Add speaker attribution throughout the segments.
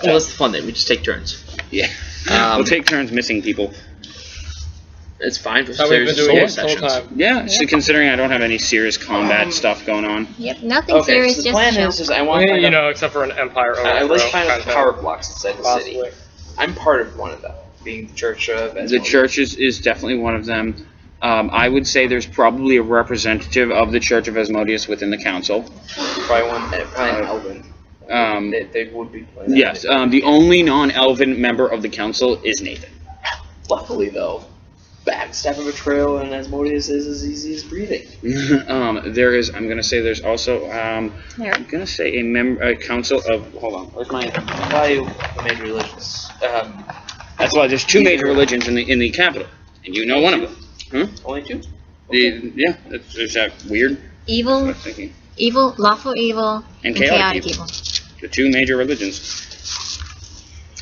Speaker 1: Well, that's the fun thing. We just take turns.
Speaker 2: Yeah. We'll take turns missing people.
Speaker 1: It's fine for
Speaker 3: How we've been doing this whole
Speaker 1: sessions.
Speaker 3: time.
Speaker 2: Yeah, so considering I don't have any serious combat stuff going on.
Speaker 4: Yep, nothing
Speaker 5: Okay,
Speaker 4: serious,
Speaker 5: so the
Speaker 4: just
Speaker 5: plan
Speaker 4: chill.
Speaker 5: is I want
Speaker 3: You know, except for an empire
Speaker 5: I
Speaker 3: overthrow.
Speaker 5: like to find out
Speaker 3: kind
Speaker 5: the
Speaker 3: of
Speaker 5: power blocks inside the city.
Speaker 3: possibly.
Speaker 5: I'm part of one of them, being the Church of
Speaker 2: The
Speaker 5: Asmodeus.
Speaker 2: church is definitely one of them. I would say there's probably a representative of the Church of Asmodeus within the council.
Speaker 5: Probably an Elven. They would be playing that.
Speaker 2: Yes, the only non-elven member of the council is Nathan.
Speaker 5: Luckily, though, backstab of a trail and Asmodeus is as easy as breathing.
Speaker 2: There is. I'm gonna say there's also. I'm gonna say a council of. Hold on. Where's my?
Speaker 5: Probably the major religions.
Speaker 2: That's why there's two major religions in the capital, and you know one of them.
Speaker 5: Only two?
Speaker 2: Yeah. Is that weird?
Speaker 4: Evil,
Speaker 2: I'm thinking.
Speaker 4: evil, lawful evil,
Speaker 2: And
Speaker 4: and
Speaker 2: chaotic
Speaker 4: chaotic evil.
Speaker 2: The two major religions.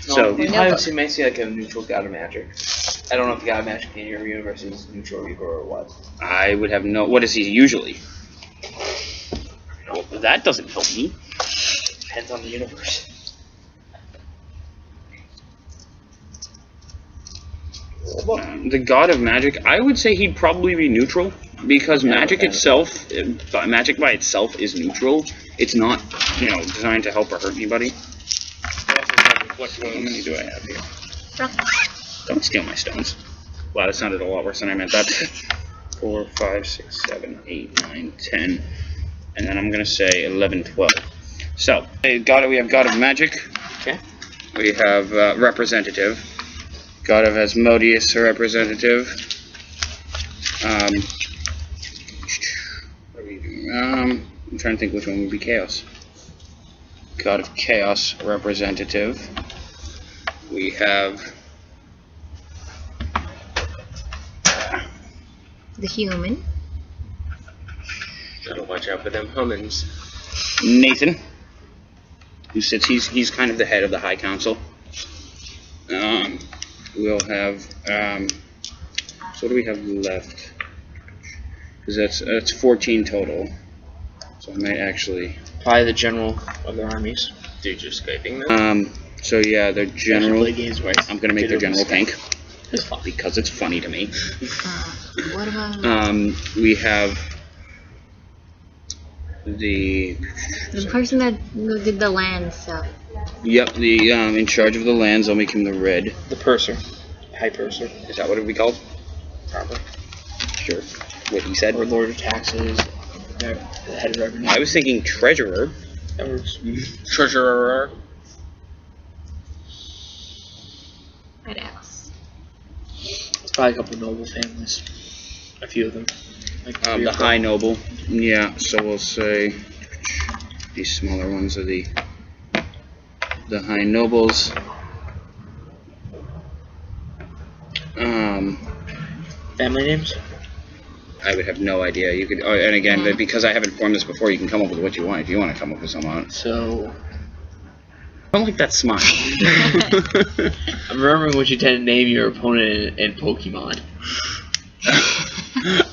Speaker 5: No,
Speaker 2: So
Speaker 5: you probably may see like a neutral god of magic. I don't know if the god of magic in your universe is neutral or evil or what.
Speaker 2: I would have no. What is he usually? Well, that doesn't help me.
Speaker 5: Depends on the universe.
Speaker 2: The god of magic, I would say he'd probably be neutral because magic itself, magic by itself is neutral. It's not, designed to help or hurt anybody. How many do I have here? Don't steal my stones. Wow, that sounded a lot worse than I meant that. 4, 5, 6, 7, 8, 9, 10, and then I'm gonna say 11, 12. So, we have god of magic.
Speaker 5: Okay.
Speaker 2: We have representative. God of Asmodeus, representative. What are we doing? I'm trying to think which one would be chaos. God of Chaos, representative. We have
Speaker 4: The human.
Speaker 1: Gotta watch out for them humans.
Speaker 2: Nathan, who sits. He's kind of the head of the High Council. We'll have. So what do we have left? Because that's 14 total. So I might actually.
Speaker 1: Probably the general of their armies. Dude, you're Skyping them?
Speaker 2: So yeah, their general.
Speaker 1: Play games where
Speaker 2: I'm gonna make their general pink.
Speaker 1: It's fun.
Speaker 2: Because it's funny to me.
Speaker 4: What about
Speaker 2: We have the
Speaker 4: person that did the land stuff?
Speaker 2: Yep, the in charge of the lands. I'll make him the red.
Speaker 1: The purser. High purser.
Speaker 2: Is that what it would be called?
Speaker 1: Probably.
Speaker 2: Sure. What he said.
Speaker 1: Or Lord of Taxes. The head of revenue.
Speaker 2: I was thinking treasurer.
Speaker 1: That works.
Speaker 2: Treasurer.
Speaker 4: What else?
Speaker 1: Probably a couple of noble families. A few of them. Like
Speaker 2: The high noble. Yeah. So we'll say these smaller ones are the high nobles.
Speaker 1: Family names?
Speaker 2: I would have no idea. You could, and again, because I haven't formed this before, you can come up with what you want if you want to come up with someone.
Speaker 1: So,
Speaker 2: I don't like that smile.
Speaker 1: I'm remembering what you tend to name your opponent in Pokemon.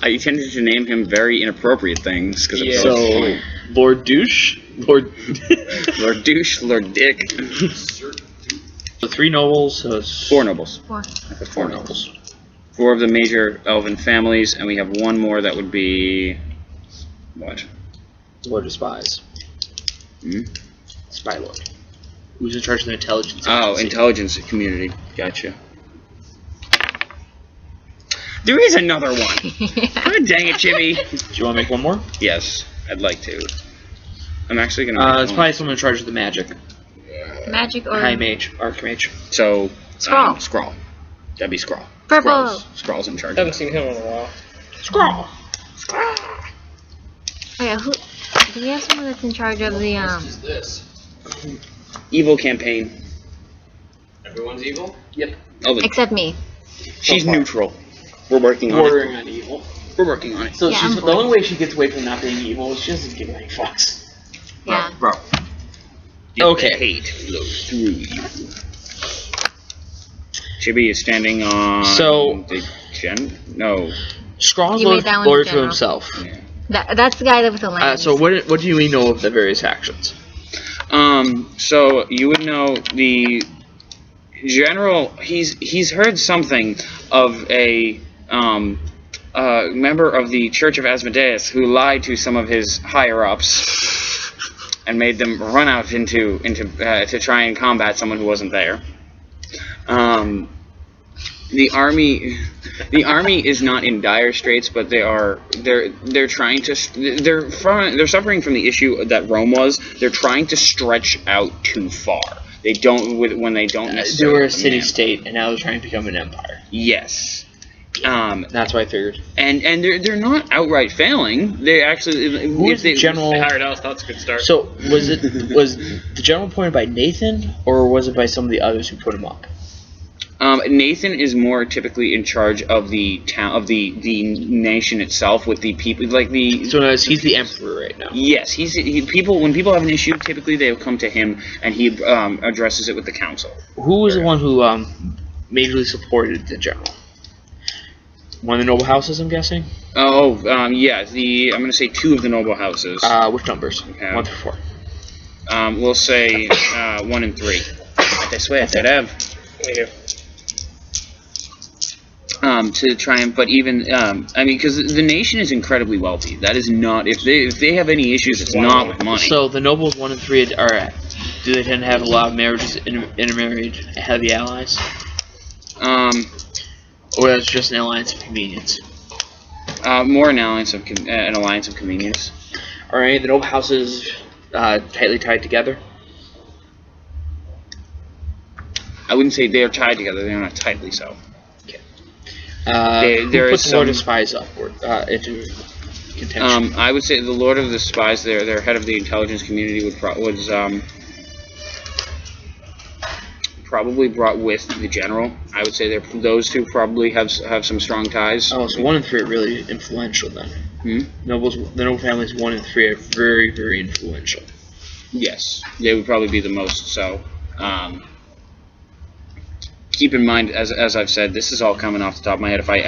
Speaker 2: I tended to name him very inappropriate things because it was so funny.
Speaker 1: Lord Douche? Lord
Speaker 2: Lord Douche, Lord Dick.
Speaker 1: So 3 nobles, so it's
Speaker 2: 4 nobles.
Speaker 4: 4.
Speaker 2: I said 4 nobles. 4 of the major elven families, and we have 1 more that would be what?
Speaker 1: Lord of Spies.
Speaker 2: Hmm?
Speaker 1: Spy Lord. Who's in charge of the intelligence?
Speaker 2: Oh,
Speaker 1: agency.
Speaker 2: intelligence community. Gotcha. There is another one. God dang it, Jimmy.
Speaker 1: Do you want to make one more?
Speaker 2: Yes, I'd like to. I'm actually gonna.
Speaker 1: It's probably someone in charge of the magic.
Speaker 4: Magic or
Speaker 1: High Mage, Archmage.
Speaker 2: So
Speaker 4: Scrawl.
Speaker 2: Scrawl. That'd be Scrawl.
Speaker 4: Purple.
Speaker 2: Scrawl's in charge.
Speaker 3: Haven't seen him in a while.
Speaker 1: Scrawl.
Speaker 4: Oh yeah, who? Do we have someone that's in charge of the
Speaker 5: Is this?
Speaker 2: Evil campaign.
Speaker 5: Everyone's evil?
Speaker 1: Yep.
Speaker 2: Oh,
Speaker 4: Except me.
Speaker 2: she's neutral. We're working on it.
Speaker 1: Bordering on evil.
Speaker 2: We're working on it.
Speaker 1: So
Speaker 4: Yeah,
Speaker 1: she's,
Speaker 4: I'm
Speaker 1: the only way she gets away from not being evil is she doesn't give any fucks.
Speaker 4: Yeah.
Speaker 5: Bro.
Speaker 1: Okay.
Speaker 2: The hate flows through you. Chibi is standing on the No.
Speaker 1: Scrawl's
Speaker 4: You made that one
Speaker 1: lord to
Speaker 4: general.
Speaker 1: himself.
Speaker 2: Yeah.
Speaker 4: That's the guy that with the land.
Speaker 1: So what do we know of the various actions?
Speaker 2: So you would know the general. He's heard something of a member of the Church of Asmodeus who lied to some of his higher ups and made them run out to try and combat someone who wasn't there. The army is not in dire straits, but they're suffering from the issue that Rome was. They're trying to stretch out too far. They don't when they don't necessarily.
Speaker 1: They were a city-state, and now they're trying to become an empire.
Speaker 2: Yes.
Speaker 1: That's what I figured.
Speaker 2: And they're not outright failing. They actually.
Speaker 1: Who is the general?
Speaker 3: They hired us. That's a good start.
Speaker 1: So was the general appointed by Nathan, or was it by some of the others who put him up?
Speaker 2: Nathan is more typically in charge of the town, of the nation itself, with the people, like the.
Speaker 1: So he's the emperor right now.
Speaker 2: Yes, when people have an issue, typically they will come to him, and he addresses it with the council.
Speaker 1: Who was the one who majorly supported the general? One of the noble houses, I'm guessing.
Speaker 2: Oh, yeah. I'm going to say 2 of the noble houses.
Speaker 1: Which numbers?
Speaker 2: Okay.
Speaker 1: 1 through 4.
Speaker 2: We'll say 1 and 3. I swear, I'd have.
Speaker 3: Thank you.
Speaker 2: To try and, but even, I mean, because the nation is incredibly wealthy. That is not, if they have any issues, it's not with money.
Speaker 1: So the nobles 1 and 3 do they tend to have a lot of marriages, intermarried, heavy allies? Or that's just an alliance of convenience?
Speaker 2: More an alliance of convenience.
Speaker 1: Are any of the noble houses tightly tied together?
Speaker 2: I wouldn't say they are tied together. They are not tightly so.
Speaker 1: Who put the Lord of Spies upward into contention?
Speaker 2: I would say the Lord of the Spies, their head of the intelligence community, was probably brought with the general. I would say those 2 probably have some strong ties.
Speaker 1: Oh, so 1 and 3 are really influential then. The noble families 1 and 3 are very, very influential.
Speaker 2: Yes, they would probably be the most so. Keep in mind, as I've said, this is all coming off the top of my head. If I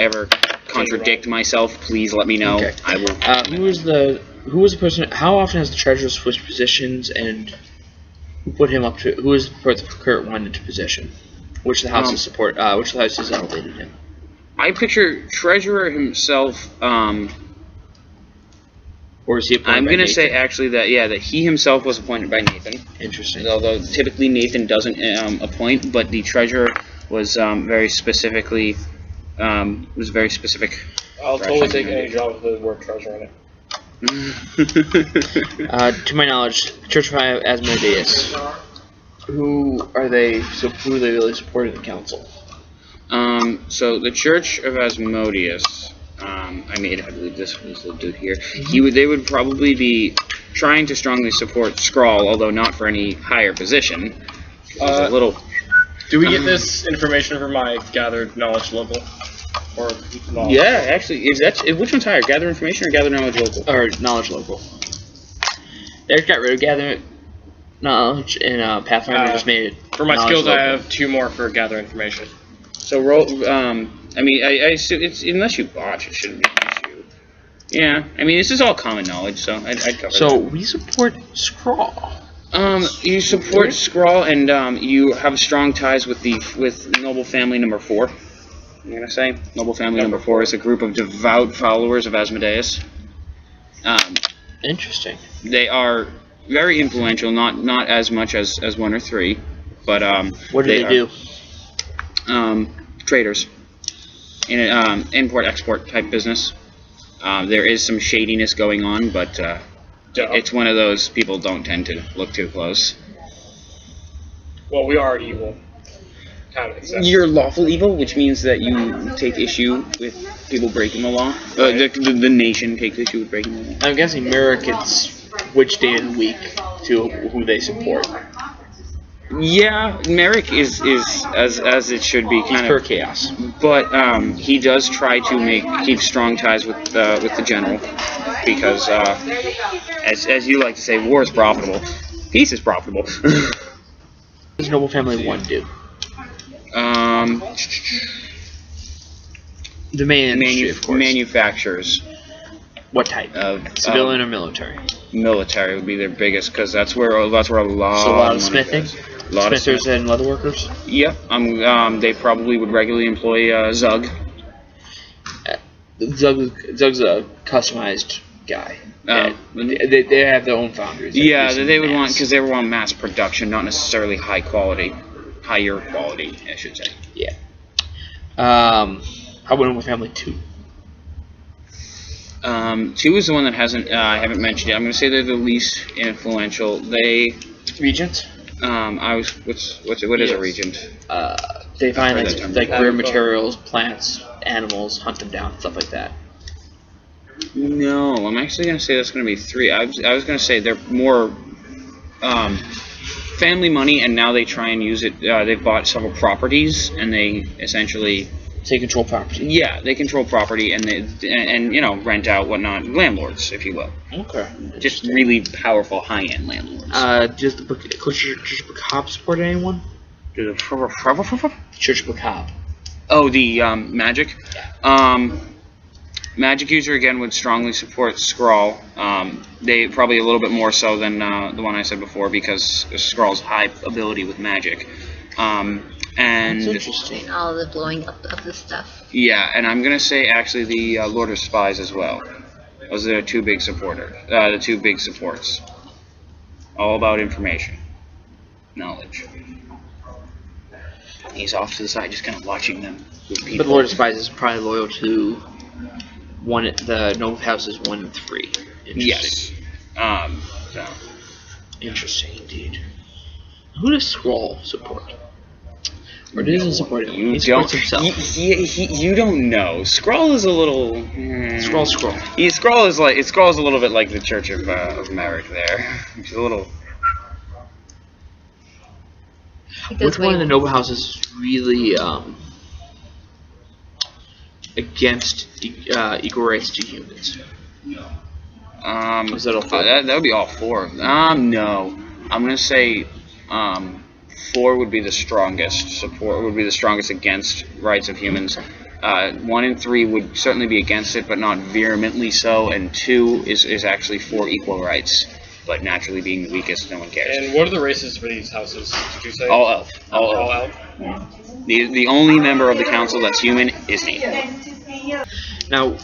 Speaker 2: ever contradict myself, please let me know.
Speaker 1: Okay.
Speaker 2: I will.
Speaker 1: Who was the person? How often has the treasurer switched positions, and who put him up to? Who is the current one into position? Which of the houses support? Which of the houses elevated him?
Speaker 2: I picture treasurer himself.
Speaker 1: Or is he appointed
Speaker 2: I'm
Speaker 1: by
Speaker 2: going to
Speaker 1: Nathan?
Speaker 2: say actually that he himself was appointed by Nathan.
Speaker 1: Interesting.
Speaker 2: Although typically Nathan doesn't appoint, but the treasurer was very specific.
Speaker 3: I'll totally take any job with the word treasure in it.
Speaker 1: To my knowledge, Church of Asmodeus. Who are they? So who are they really supporting the council?
Speaker 2: So the Church of Asmodeus. I believe this was the dude here. They would probably be trying to strongly support Scrawl, although not for any higher position. A little.
Speaker 3: Do we get this information from my gathered knowledge level? Or knowledge?
Speaker 2: Yeah, actually, which one's higher, gather information or gather knowledge local?
Speaker 1: Or knowledge local. They got rid of gather knowledge, and Pathfinder just made it.
Speaker 3: For my skills,
Speaker 1: local.
Speaker 3: I have 2 more for gather information.
Speaker 2: So roll. I mean, I assume it's unless you botch, it shouldn't be an issue. Yeah, I mean, this is all common knowledge, so I'd cover
Speaker 1: So
Speaker 2: that.
Speaker 1: we support Scrawl.
Speaker 2: You support Scrawl, and you have strong ties with noble family number 4. I'm gonna say noble family number 4 is a group of devout followers of Asmodeus.
Speaker 1: Interesting.
Speaker 2: They are very influential, not as much as 1 or 3, but
Speaker 1: What do they do?
Speaker 2: Traders in an import-export type business. There is some shadiness going on, but it's one of those people don't tend to look too close.
Speaker 3: Well, we are evil. Kind of makes sense.
Speaker 2: You're lawful evil, which means that you take issue with people breaking the law. The nation takes issue with breaking the law.
Speaker 1: I'm guessing Merrick, it's which day of the week to who they support.
Speaker 2: Yeah, Merrick is as it should be, kind
Speaker 1: for
Speaker 2: of
Speaker 1: chaos.
Speaker 2: But he does try to keep strong ties with the general, because as you like to say, war is profitable, peace is profitable.
Speaker 1: What does Noble Family 1 do? The main industry, of course.
Speaker 2: Manufacturers.
Speaker 1: What type?
Speaker 2: Of
Speaker 1: civilian or military?
Speaker 2: military would be their biggest, because that's where a lot.
Speaker 1: So a lot of
Speaker 2: money
Speaker 1: smithing,
Speaker 2: goes. A lot of
Speaker 1: smithers and leatherworkers.
Speaker 2: Yep. They probably would regularly employ Zug.
Speaker 1: Zug's a customized guy.
Speaker 2: Uh,
Speaker 1: They have their own foundries.
Speaker 2: Yeah, they would want, because they would want mass production, not necessarily high quality, higher quality, I should say.
Speaker 1: Yeah. How about Noble Family 2?
Speaker 2: 2 is the one that I haven't mentioned yet. I'm going to say they're the least influential. They
Speaker 1: Regents?
Speaker 2: what is a regent?
Speaker 1: They find
Speaker 2: I've heard that term.
Speaker 1: like rare materials, plants, animals, hunt them down, stuff like that.
Speaker 2: No, I'm actually going to say that's going to be 3. I was going to say they're more family money, and now they try and use it. They've bought several properties, and they essentially
Speaker 1: They control property.
Speaker 2: yeah, they control property, and rent out whatnot, landlords, if you will.
Speaker 1: Okay.
Speaker 2: Just really powerful high-end landlords.
Speaker 1: Does the Church Macabre support anyone? Church Macabre.
Speaker 2: Oh, the magic. Magic user again would strongly support Skrull. They probably a little bit more so than the one I said before, because Skrull's high ability with magic. And
Speaker 1: That's interesting.
Speaker 4: And all the blowing up of the stuff.
Speaker 2: yeah, and I'm gonna say actually the Lord of Spies as well. Those are the two big supporters. The two big supports. All about information, knowledge. He's off to the side, just kind of watching them.
Speaker 1: But Lord of Spies is probably loyal to the Noble Houses 1 and 3.
Speaker 2: Yes. So.
Speaker 1: Interesting indeed. Who does Skrull support? Or doesn't support him? He supports himself.
Speaker 2: You don't know. Skrull is a little.
Speaker 1: Skrull.
Speaker 2: Yeah, Skrull is a little bit like the Church of Merrick there. He's a little.
Speaker 1: Which one of the Noble Houses is really against equal rights to humans?
Speaker 2: Is that all 4? That would be all 4. No. I'm gonna say 4 would be the strongest support. Would be the strongest against rights of humans. 1 and 3 would certainly be against it, but not vehemently so. And 2 is actually for equal rights, but naturally being the weakest, no one cares.
Speaker 3: And what are the races for these houses? Did you say?
Speaker 2: All elf. All elf. The only member of the council that's human is me.
Speaker 1: Now,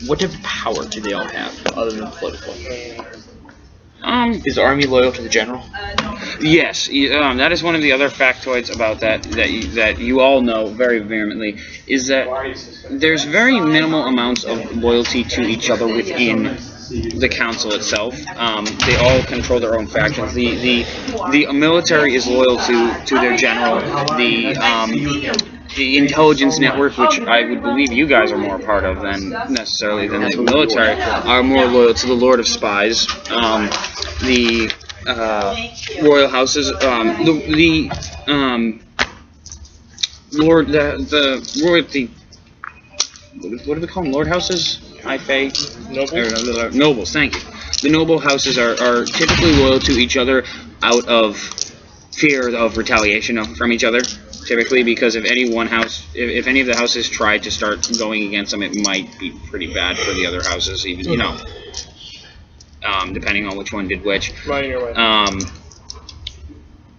Speaker 1: what type of power do they all have, other than political? Is the army loyal to the general?
Speaker 2: Yes, that is one of the other factoids about that you all know very vehemently, is that there's very minimal amounts of loyalty to each other within the council itself. They all control their own factions. The military is loyal to their general. The intelligence network, which I would believe you guys are more a part of than necessarily than the military, are more loyal to the Lord of Spies. The royal houses, what do we call them? Lord houses? Nobles, thank you. The noble houses are typically loyal to each other out of fear of retaliation from each other. Typically, because if any of the houses tried to start going against them, it might be pretty bad for the other houses, even depending on which one did which.
Speaker 3: Right your way.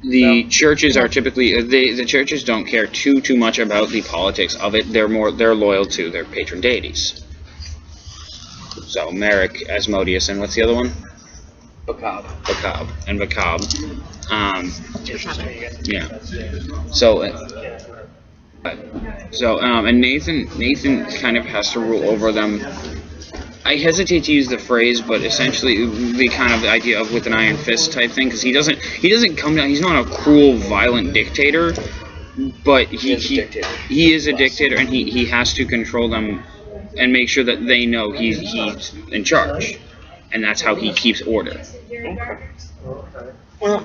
Speaker 2: The churches are typically the churches don't care too much about the politics of it. They're loyal to their patron deities. So Merrick, Asmodeus, and what's the other one?
Speaker 5: Macabre.
Speaker 2: Yeah. So and Nathan kind of has to rule over them. I hesitate to use the phrase, but essentially the kind of idea of with an iron fist type thing, because he doesn't come down. He's not a cruel, violent dictator, but he is a dictator, and he has to control them and make sure that they know he's in charge, and that's how he keeps order.
Speaker 3: Well,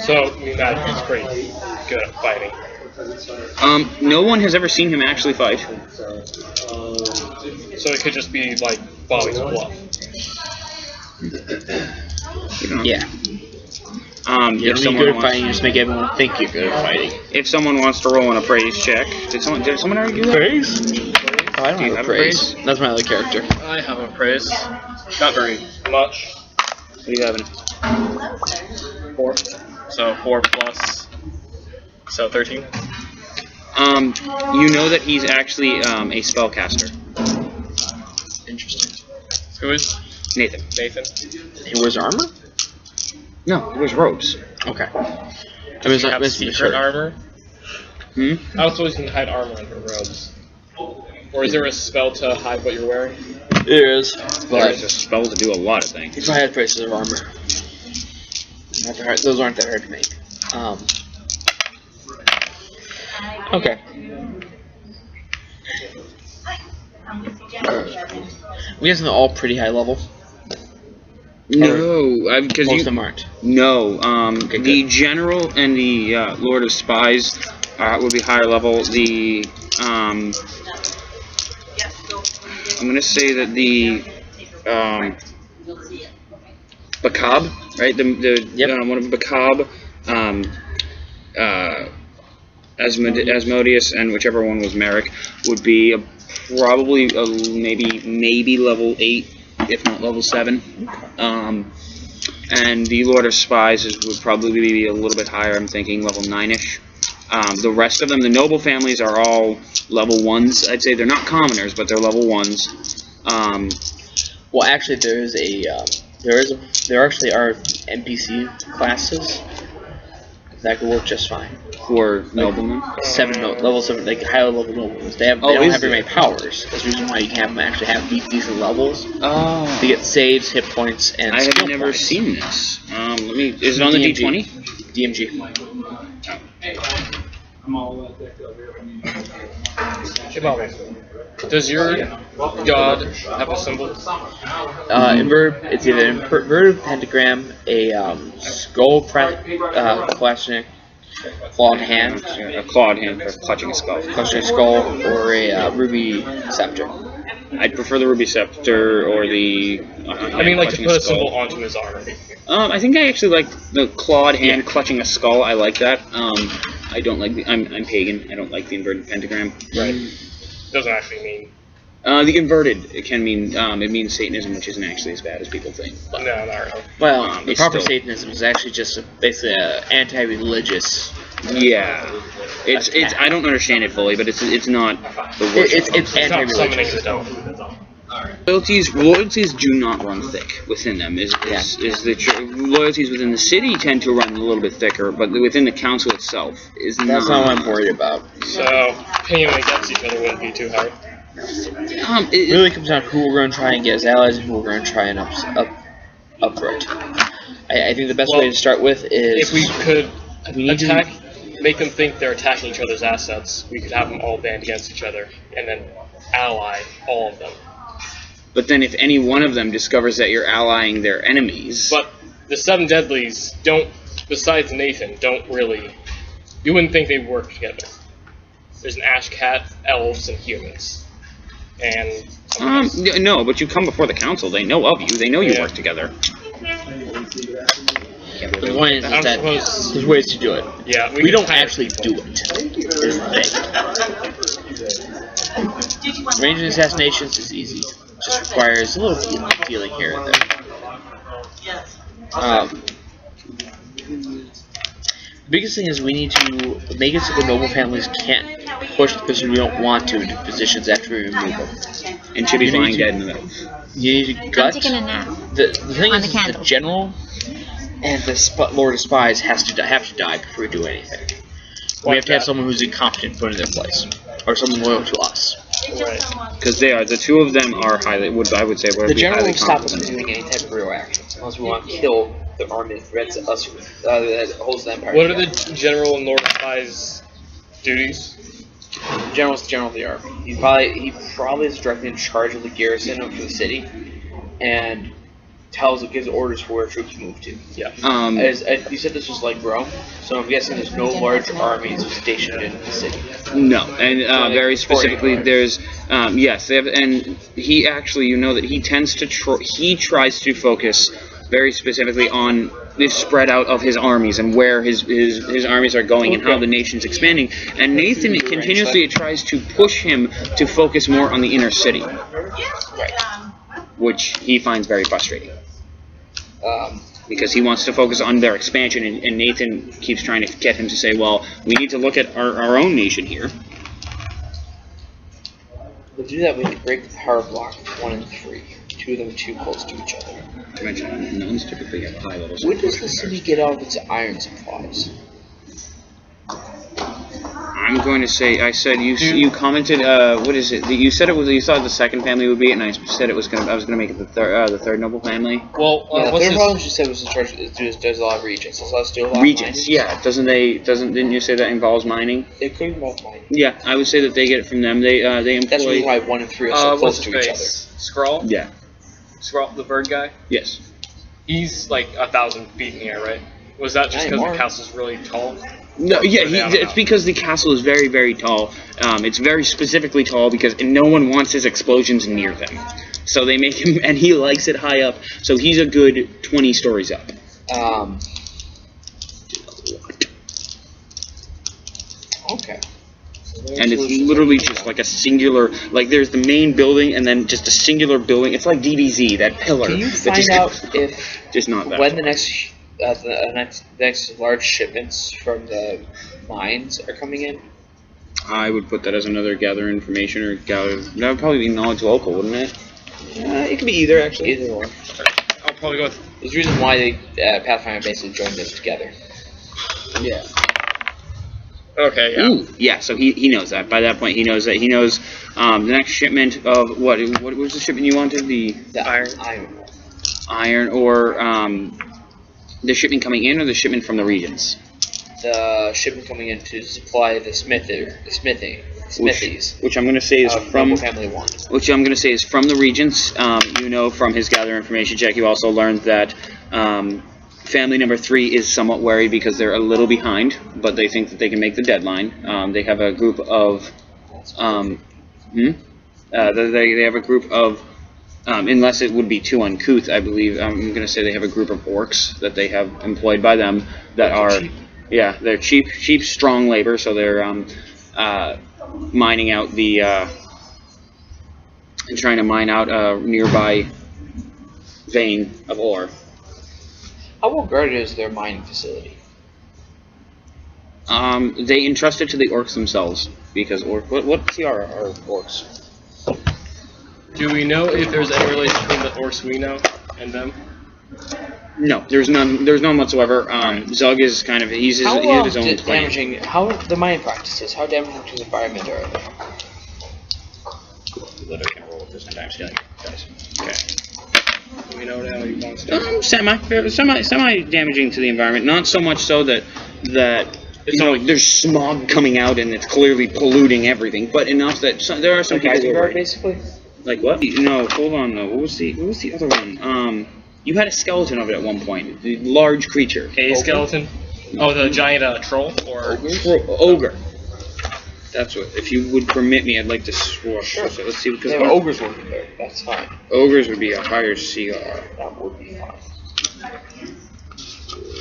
Speaker 3: so Magic is pretty good at fighting.
Speaker 2: No one has ever seen him actually fight.
Speaker 3: So it could just be like Bobby's bluff.
Speaker 1: Yeah.
Speaker 2: If
Speaker 1: You're good at fighting, you just make everyone think you're good at fighting.
Speaker 2: If someone wants to roll an appraise check, did someone already do that?
Speaker 1: Praise? Oh, I don't have a praise. That's my other character.
Speaker 3: I have a praise. Not very much.
Speaker 2: What do you have in it?
Speaker 3: 4. So 4 plus. So 13.
Speaker 2: You know that he's actually a spellcaster.
Speaker 1: Interesting.
Speaker 3: Who is
Speaker 2: Nathan.
Speaker 3: Nathan?
Speaker 1: He wears armor?
Speaker 2: No, he wears robes.
Speaker 1: Okay. I
Speaker 3: Does she have
Speaker 1: must be
Speaker 3: secret
Speaker 1: sure.
Speaker 3: armor?
Speaker 2: Hmm?
Speaker 3: I was supposed to hide armor under robes. Or is there a spell to hide what you're wearing?
Speaker 1: There is,
Speaker 2: There's
Speaker 1: but
Speaker 2: a spell to do a lot of things.
Speaker 1: it's high prices of armor. Not that hard, those aren't that hard to make. Okay. We guys are all pretty high level.
Speaker 2: No, because
Speaker 1: Most of them aren't.
Speaker 2: No,
Speaker 1: Okay,
Speaker 2: the
Speaker 1: good.
Speaker 2: general and the Lord of Spies would be higher level. The I'm gonna say that the Bacab, right?
Speaker 1: Yep.
Speaker 2: One of Bacab, Asmodeus, and whichever one was Merrick would be probably maybe level 8, if not level 7. And the Lord of Spies would probably be a little bit higher. I'm thinking level 9ish. The rest of them, the noble families, are all level 1s. I'd say they're not commoners, but they're level 1s.
Speaker 1: Well, actually, there actually are NPC classes that could work just fine.
Speaker 2: For noblemen.
Speaker 1: Level 7, like high level noblemen. They don't have very many powers. That's the reason why you can have them actually have decent levels.
Speaker 2: Oh.
Speaker 1: To get saves, hit points, and
Speaker 2: I have
Speaker 1: skill
Speaker 2: never
Speaker 1: points.
Speaker 2: seen this. Is it on the D20?
Speaker 1: DMG.
Speaker 3: Does your god have a symbol?
Speaker 1: It's either an inverted pentagram, a skull clashing clawed hand,
Speaker 2: A clawed hand for clutching a skull.
Speaker 1: clutching a skull, or a ruby scepter.
Speaker 2: I'd prefer the ruby scepter or the.
Speaker 3: I mean, like to put a symbol onto his armor.
Speaker 2: I think I actually like the clawed hand clutching a skull. I like that. I don't like the. I'm pagan. I don't like the inverted pentagram.
Speaker 3: Right. Doesn't actually mean.
Speaker 2: The inverted, it can mean it means Satanism, which isn't actually as bad as people think.
Speaker 3: No, not really.
Speaker 1: Well, the
Speaker 2: it's
Speaker 1: proper
Speaker 2: still-
Speaker 1: Satanism is actually just basically an anti-religious.
Speaker 2: Yeah, it's I don't understand it fully, but it's not the worst.
Speaker 1: It's
Speaker 3: It's not summoning
Speaker 1: anti-religious.
Speaker 3: the devil.
Speaker 2: Loyalties do not run thick within them. Loyalties within the city tend to run a little bit thicker, but within the council itself is not.
Speaker 1: That's not what I'm worried about.
Speaker 3: So, pinning them against each other wouldn't be too hard.
Speaker 1: It really comes down to who we're going to try and get as allies and who we're going to try and uproot. I think the best way to start with is
Speaker 3: If we could
Speaker 1: we need
Speaker 3: attack, make them think they're attacking each other's assets, we could have them all band against each other, and then ally all of them.
Speaker 2: But then if any one of them discovers that you're allying their enemies...
Speaker 3: But the 7 Deadlies don't, besides Nathan, don't really... You wouldn't think they'd work together. There's an Ash Cat, elves, and humans. And...
Speaker 2: no, but you come before the council. They know of you. They know you
Speaker 3: Yeah.
Speaker 2: work together.
Speaker 1: the point is
Speaker 3: I don't
Speaker 1: that
Speaker 3: suppose-
Speaker 1: there's ways to do it.
Speaker 3: Yeah,
Speaker 1: We
Speaker 3: could
Speaker 1: don't
Speaker 3: kind of-
Speaker 1: actually do it. Is the thing. Arranging assassinations is easy. It just requires a little feeling here and there. The biggest thing is we need to make it so the noble families can't push the person we don't want to into positions after we remove them.
Speaker 2: And Chibi's
Speaker 1: You need
Speaker 2: lying
Speaker 1: to-
Speaker 2: dead in the middle.
Speaker 1: You need to
Speaker 4: I'm
Speaker 1: gut.
Speaker 4: taking a nap.
Speaker 1: The thing
Speaker 4: On
Speaker 1: is,
Speaker 4: the
Speaker 1: the
Speaker 4: candle.
Speaker 1: general and the Lord of Spies have to die before we do anything. We have to have someone who's incompetent put in their place, or someone loyal to us.
Speaker 3: Right.
Speaker 2: Because the two of them are highly, I would say, would
Speaker 5: The
Speaker 2: be
Speaker 5: general
Speaker 2: highly
Speaker 5: will stop us from
Speaker 2: competent.
Speaker 5: doing any type of real actions, unless we want to kill the army that threats us, that holds the empire.
Speaker 3: What are
Speaker 5: together.
Speaker 3: the general and Lord of Spies' duties?
Speaker 5: The general's the general of the army. He probably is directly in charge of the garrison of the city, and gives orders for where troops move to.
Speaker 3: Yeah.
Speaker 5: You said this was like Rome, so I'm guessing there's no large armies stationed in the city.
Speaker 2: No, and very
Speaker 5: supporting
Speaker 2: specifically,
Speaker 5: empires.
Speaker 2: there's yes, they have, and he actually, he tends to he tries to focus very specifically on the spread out of his armies and where his armies are going and how the nation's expanding. And Nathan continuously tries to push him to focus more on the inner city, which he finds very frustrating. Because he wants to focus on their expansion, and Nathan keeps trying to get him to say, well, we need to look at our own nation here.
Speaker 5: To do that, we need to break the power block of 1 and 3. 2 of them are too close to each other.
Speaker 2: To mention, nuns typically have high levels.
Speaker 5: When does the city get all of its iron supplies?
Speaker 2: I'm going to say, I said you commented. What is it? You said it was. You thought the second family would be it, and I said it was gonna. I was gonna make it the third noble family.
Speaker 3: Well,
Speaker 5: Yeah,
Speaker 3: what's
Speaker 5: third
Speaker 3: his...
Speaker 5: problem she said was in charge. There's a lot of regents. So let's do a lot
Speaker 2: Regents,
Speaker 5: of mining.
Speaker 2: yeah. Didn't you say that involves mining?
Speaker 5: It could involve mining.
Speaker 2: Yeah, I would say that they get it from them. They employ.
Speaker 5: That's the reason why 1 and 3 are so
Speaker 3: what's
Speaker 5: close
Speaker 3: his
Speaker 5: to each other.
Speaker 3: face? Skrull?
Speaker 2: Yeah.
Speaker 3: Skrull, the bird guy?
Speaker 2: Yes.
Speaker 3: He's like 1,000 feet in the air, right? Was that just because the castle's really tall?
Speaker 2: No, yeah,
Speaker 3: I don't
Speaker 2: it's
Speaker 3: know.
Speaker 2: because the castle is very, very tall. It's very specifically tall because no one wants his explosions near them. So they make him, and he likes it high up. So he's a good 20 stories up.
Speaker 5: Okay.
Speaker 2: And it's literally just like a singular, like there's the main building and then just a singular building. It's like DBZ, that pillar.
Speaker 5: Can you
Speaker 2: that
Speaker 5: find
Speaker 2: just,
Speaker 5: out if
Speaker 2: just not that.
Speaker 5: when the next large shipments from the mines are coming in?
Speaker 2: I would put that as another gather information or gather. That would probably be knowledge local, wouldn't it? It could be either, actually.
Speaker 5: Either or.
Speaker 3: I'll probably go with...
Speaker 5: There's a reason why they Pathfinder basically joined this together.
Speaker 2: Yeah.
Speaker 3: Okay, yeah.
Speaker 2: Ooh, yeah. So he knows that. By that point, he knows that. He knows the next shipment of what was the shipment you wanted? The iron, or the shipment coming in, or the shipment from the regions.
Speaker 5: The shipment coming in to supply the smithies.
Speaker 2: Which I'm going to say is from
Speaker 5: Noble Family 1.
Speaker 2: Which I'm going to say is from the regions. You know, from his gather information check, you also learned that family number 3 is somewhat worried because they're a little behind, but they think that they can make the deadline. They have a group of they have a group of unless it would be too uncouth, I believe. I'm going to say they have a group of orcs that they have employed by them that are
Speaker 5: cheap.
Speaker 2: Yeah, they're cheap, strong labor. So they're mining out the and trying to mine out a nearby vein of ore.
Speaker 5: How well guarded is their mining facility?
Speaker 2: They entrust it to the orcs themselves because what's the our orcs?
Speaker 3: Do we know if there's any relation between the orcs we know and them?
Speaker 2: No, there's none. There's none whatsoever. Zug is kind of he has his own plane.
Speaker 5: How are the mining practices? How damaging to the environment are they?
Speaker 2: Literally can't roll with this sometimes, guys. Okay.
Speaker 3: Do we know how he wants to?
Speaker 2: Semi damaging to the environment. Not so much so that it's not like there's smog coming out and it's clearly polluting everything, but enough that there are some people who are worried.
Speaker 5: Basically.
Speaker 2: Like what? No, hold on though. What was the other one? You had a skeleton of it at one point. The large creature.
Speaker 3: A skeleton? Oh, the giant troll or
Speaker 2: ogre. That's what. If you would permit me, I'd like to swap.
Speaker 5: Sure.
Speaker 2: So let's see. Because
Speaker 5: Yeah, ogres working there. That's fine.
Speaker 2: ogres would be a higher CR.
Speaker 5: That would be fine.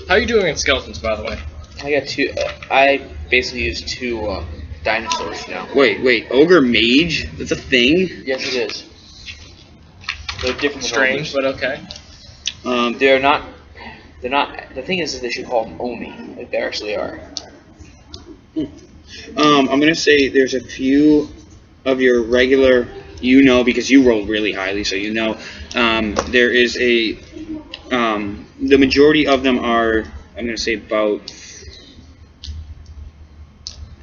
Speaker 3: How are you doing in skeletons, by the way?
Speaker 5: I got 2. I basically use 2 dinosaurs now.
Speaker 2: Wait. Ogre mage? That's a thing?
Speaker 5: Yes, it is. They're different.
Speaker 3: Strange, but okay.
Speaker 5: They're not. They're not. The thing is that they should call them Omi, like they actually are.
Speaker 2: I'm gonna say there's a few of your regular, because you rolled really highly, so you know. There is a, the majority of them are, I'm gonna say about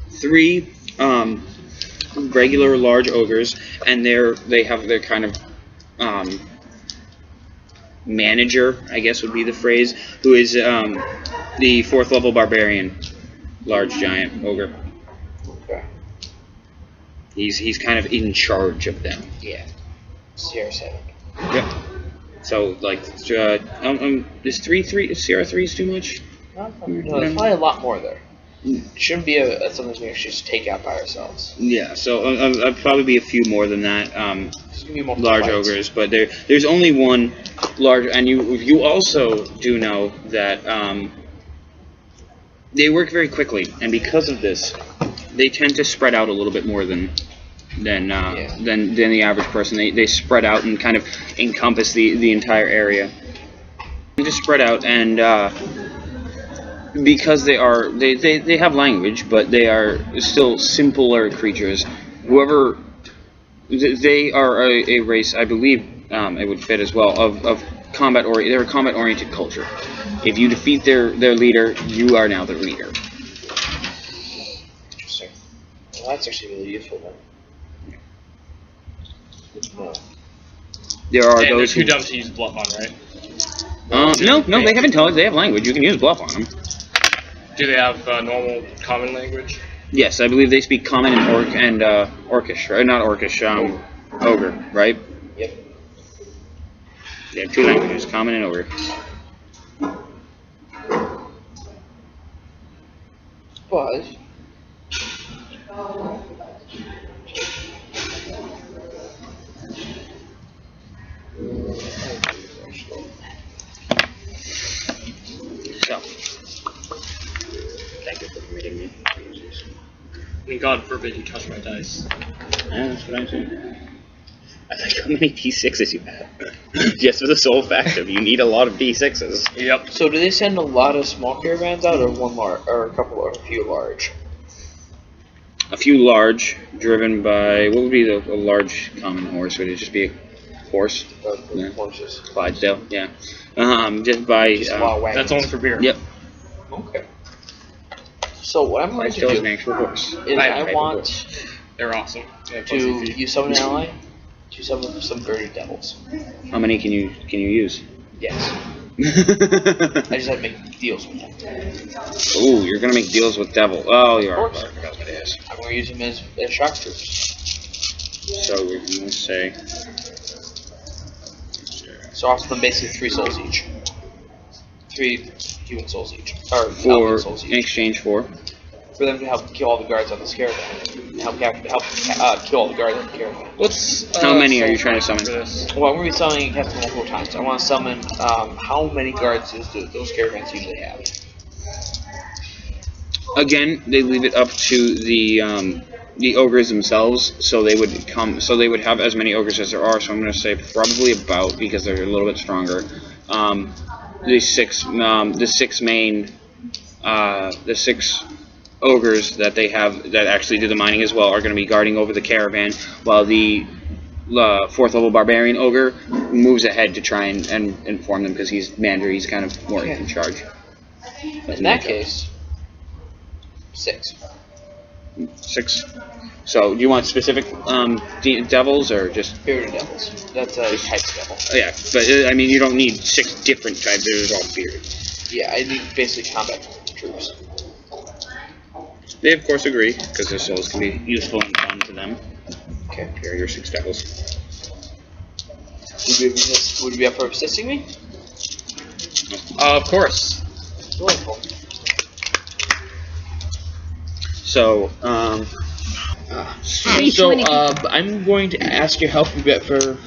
Speaker 2: 3 regular large ogres, and they have their kind of manager, I guess would be the phrase, who is the 4th level barbarian, large giant ogre.
Speaker 5: Okay.
Speaker 2: He's kind of in charge of them.
Speaker 5: Yeah. Sierra 7.
Speaker 2: Yep. So like, is CR3 is too much?
Speaker 5: No, there's probably a lot more there. It shouldn't be something we actually just take out by ourselves.
Speaker 2: Yeah. So I'd probably be a few more than that.
Speaker 5: There's gonna be more
Speaker 2: Large
Speaker 5: fights.
Speaker 2: ogres, but there's only one large, and you also do know that they work very quickly, and because of this, they tend to spread out a little bit more than the average person. They spread out and kind of encompass the entire area. just spread out, and because they have language, but they are still simpler creatures. Whoever they are a race, I believe it would fit as well of combat they're a combat oriented culture. If you defeat their leader, you are now the leader.
Speaker 5: Interesting. Well, that's actually really useful then. Good to know.
Speaker 2: There are
Speaker 3: And
Speaker 2: those
Speaker 3: they're
Speaker 2: who
Speaker 3: too dumb to use bluff on, right?
Speaker 2: no, they have intelligence. They have language. You can use bluff on them.
Speaker 3: Do they have normal common language?
Speaker 2: Yes, I believe they speak Common and Orcish, right? Not Orcish, Ogre, right?
Speaker 5: Yep.
Speaker 2: They have two languages, Common and Ogre.
Speaker 5: But
Speaker 2: So, thank you for reading me.
Speaker 3: I mean, God forbid you touch my dice.
Speaker 2: Yeah, that's what I'm saying. I like how many D6s you have. Just for the sole fact of you need a lot of D6s.
Speaker 3: Yep.
Speaker 5: so do they send a lot of small caravans out, or one large, or a couple, or a few large?
Speaker 2: A few large, driven by, what would be a large common horse? Would it just be a horse? Yeah.
Speaker 5: Horses.
Speaker 2: Clydesdale, yeah. Just by,
Speaker 5: Just a lot of wagons.
Speaker 3: That's only for beer.
Speaker 2: yep.
Speaker 5: Okay. So what I'm going to
Speaker 2: Clydesdale is an
Speaker 5: do
Speaker 2: actual horse.
Speaker 5: is
Speaker 3: I
Speaker 5: I want
Speaker 3: They're awesome. They have
Speaker 5: to
Speaker 3: fuzzy feet.
Speaker 5: use summon an ally to summon some bearded devils.
Speaker 2: How many can you use?
Speaker 5: Yes. I just have to make deals with them.
Speaker 2: Ooh, you're gonna make deals with devil. Oh, you are.
Speaker 5: Of course.
Speaker 2: I forgot what it is.
Speaker 5: I'm going to use them as shock troops.
Speaker 2: So we're gonna say.
Speaker 5: So I'll offer them basically 3 souls each. 3 human souls each. Or
Speaker 2: For
Speaker 5: elven souls
Speaker 2: in
Speaker 5: each.
Speaker 2: exchange for.
Speaker 5: For them to help kill all the guards on this caravan. Help kill all the guards on the caravan.
Speaker 3: What's
Speaker 2: How many are you
Speaker 3: soul
Speaker 2: trying to
Speaker 3: for
Speaker 2: summon?
Speaker 3: this?
Speaker 5: Well, I'm going to be summoning Captain multiple times. I want to summon, how many guards do those caravans usually have?
Speaker 2: Again, they leave it up to the ogres themselves, so they would have as many ogres as there are. So I'm going to say probably about, because they're a little bit stronger. The six ogres that they have that actually do the mining as well are going to be guarding over the caravan, while the 4th level barbarian ogre moves ahead to try and inform them, because he's Mander, he's kind of more in charge.
Speaker 5: In that case, 6.
Speaker 2: 6. So, do you want specific devils or just?
Speaker 5: Bearded devils. That's a type of devil.
Speaker 2: Yeah, but I mean, you don't need 6 different types. They're all bearded.
Speaker 5: Yeah, I need basically combat troops.
Speaker 2: They of course agree, because their souls can be useful and fun to them.
Speaker 5: Okay.
Speaker 2: Here are your 6 devils.
Speaker 5: Would you be up for assisting me?
Speaker 3: Of course.
Speaker 5: Delightful.
Speaker 2: So,
Speaker 1: I'm going to ask your help a bit for.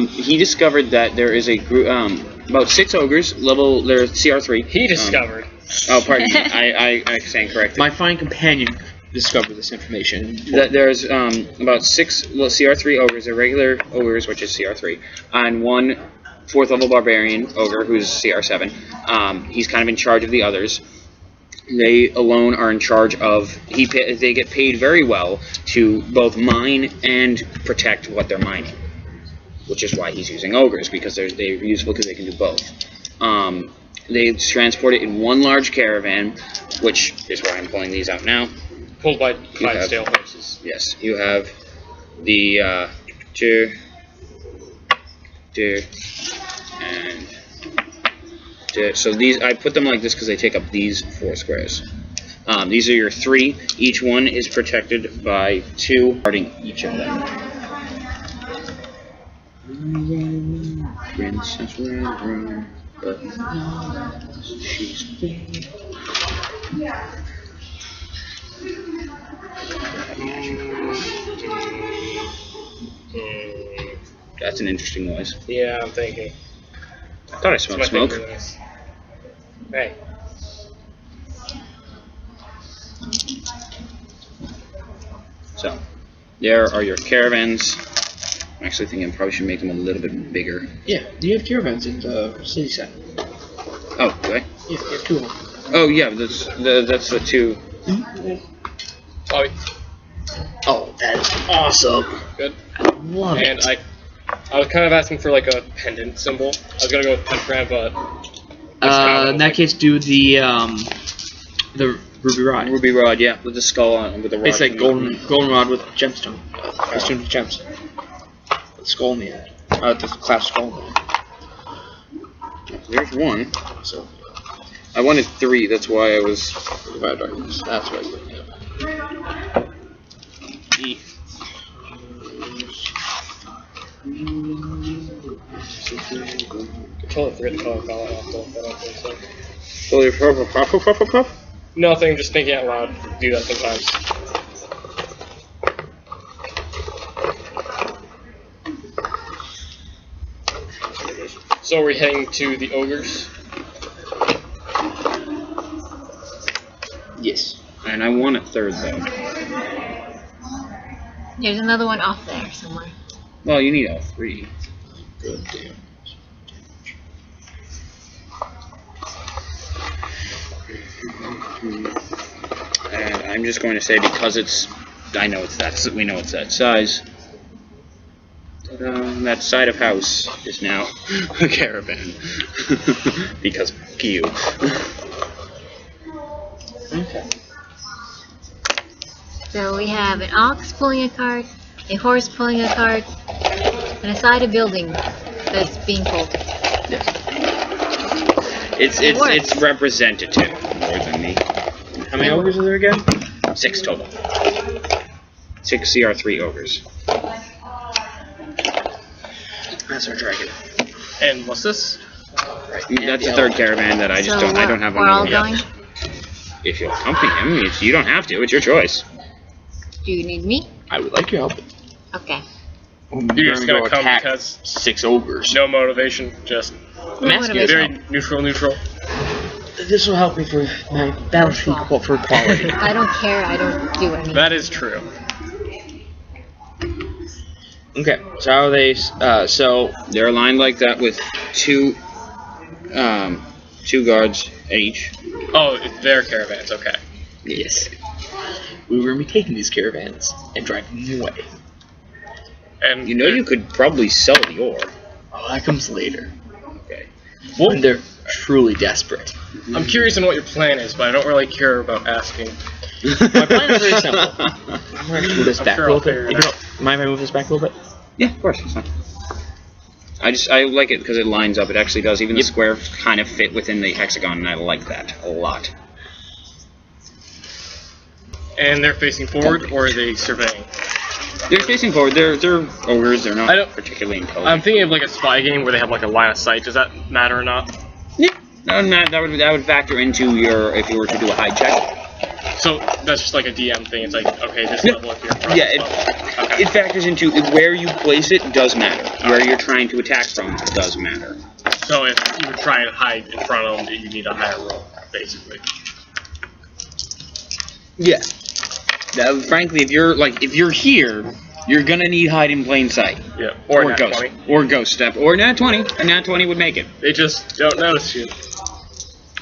Speaker 2: he discovered that there is a group, about 6 ogres, they're CR3.
Speaker 3: He discovered.
Speaker 2: Oh, pardon me, I stand corrected.
Speaker 1: My fine companion discovered this information.
Speaker 2: That there's about 6 CR3 ogres, irregular ogres, which is CR3, and 1 4th level barbarian ogre who's CR7. He's kind of in charge of the others. They alone are in charge of. They get paid very well to both mine and protect what they're mining, which is why he's using ogres, because they're useful because they can do both. They transport it in one large caravan, which is why I'm pulling these out now.
Speaker 3: Pulled by Clydesdale horses.
Speaker 2: Yes, you have the 2, and 2. So these, I put them like this because they take up these 4 squares. These are your 3. Each one is protected by 2, guarding each of them. Princess Red, but she's big. That's an interesting noise.
Speaker 3: Yeah, I'm thinking.
Speaker 2: I thought I
Speaker 3: It's
Speaker 2: smelled
Speaker 3: my
Speaker 2: smoke.
Speaker 3: favorite noise. Hey.
Speaker 2: So, there are your caravans. I'm actually thinking I probably should make them a little bit bigger.
Speaker 1: Yeah, you have caravans in the city set.
Speaker 2: Oh, do I?
Speaker 1: Yeah, you have 2 of them.
Speaker 2: Oh, yeah, that's the 2.
Speaker 3: Oh,
Speaker 1: Oh, that is awesome.
Speaker 3: good.
Speaker 1: I love
Speaker 3: And
Speaker 1: it.
Speaker 3: I was kind of asking for like a pendant symbol. I was gonna go with pentagram, but
Speaker 1: In that case, do the ruby rod.
Speaker 2: Ruby rod, yeah, with the skull on, with the rod.
Speaker 1: It's like golden rod with gemstone. Festooned with gems. With skull in the end. The clasp skull in the end.
Speaker 2: There's 1.
Speaker 1: So,
Speaker 2: I wanted 3, that's why I was...
Speaker 1: Divine Darkness. That's what I was looking at. E.
Speaker 3: totally forget the color palette. I don't think so.
Speaker 2: Holy puff.
Speaker 3: Nothing, just thinking out loud. Do that sometimes. So we're heading to the ogres.
Speaker 1: Yes.
Speaker 2: And I want a 3rd, though.
Speaker 4: There's another one off there somewhere.
Speaker 2: Well, you need all 3.
Speaker 1: Good damn.
Speaker 2: And I'm just going to say, because it's... I know it's that... We know it's that size. That side of house is now a caravan. Because fuck you.
Speaker 1: Okay.
Speaker 4: So we have an ox pulling a cart, a horse pulling a cart, and a side of building that's being pulled.
Speaker 1: Yes.
Speaker 4: It works.
Speaker 2: It's representative more than me.
Speaker 1: How many ogres are there again?
Speaker 2: 6 total. 6 CR3 ogres.
Speaker 1: That's our dragon.
Speaker 3: And what's this?
Speaker 2: That's the 3rd caravan that I just
Speaker 4: So
Speaker 2: don't. I don't have
Speaker 4: we're
Speaker 2: one
Speaker 4: all
Speaker 2: of them
Speaker 4: going?
Speaker 2: yet. If you'll accompany him, you don't have to. It's your choice.
Speaker 4: Do you need me?
Speaker 1: I would like your help.
Speaker 4: Okay.
Speaker 3: You're just gonna come
Speaker 1: attack
Speaker 3: because
Speaker 1: 6 ogres.
Speaker 3: no motivation, just
Speaker 1: I'm asking you to
Speaker 3: very
Speaker 1: help.
Speaker 3: neutral.
Speaker 1: This will help me for my battlefield for quality.
Speaker 4: If I don't care, I don't do anything.
Speaker 3: That is true.
Speaker 1: Okay, so how are they? So
Speaker 2: They're aligned like that with 2 guards each.
Speaker 3: Oh, it's their caravans. Okay.
Speaker 1: yes, we were gonna be taking these caravans and driving them away.
Speaker 3: And
Speaker 2: You know you could probably sell the ore.
Speaker 1: Oh, that comes later.
Speaker 2: Okay.
Speaker 1: When they're truly desperate.
Speaker 3: I'm curious on what your plan is, but I don't really care about asking.
Speaker 1: My plan is very simple. I'm gonna move this
Speaker 3: I'm
Speaker 1: back
Speaker 3: sure
Speaker 1: a
Speaker 3: I'll
Speaker 1: little
Speaker 3: figure
Speaker 1: bit.
Speaker 3: it
Speaker 1: Mind if I move this back a little bit?
Speaker 2: Yeah, of course. It's fine. I like it because it lines up. It actually does. Even the square kind of fit within the hexagon, and I like that a lot.
Speaker 3: And they're facing forward, or are they surveying?
Speaker 2: They're facing forward. They're ogres. They're
Speaker 3: I
Speaker 2: not
Speaker 3: don't-
Speaker 2: particularly intelligent.
Speaker 3: I'm thinking of like a spy game where they have like a line of sight. Does that matter or not?
Speaker 2: Yeah. No, that would factor into your if you were to do a high check.
Speaker 3: So that's just like a DM thing. It's like, okay, this
Speaker 2: No.
Speaker 3: level if you're across
Speaker 2: Yeah,
Speaker 3: this level. Okay.
Speaker 2: It factors into where you place it does matter. Where you're trying to attack from does matter.
Speaker 3: So if you were trying to hide in front of them, you need a higher roll, basically.
Speaker 2: Yeah. Frankly, if you're here, you're gonna need hide in plain sight.
Speaker 3: Yeah. Or nat
Speaker 2: ghost
Speaker 3: 20.
Speaker 2: or ghost step or nat 20. A nat 20 would make it.
Speaker 3: They just don't notice you.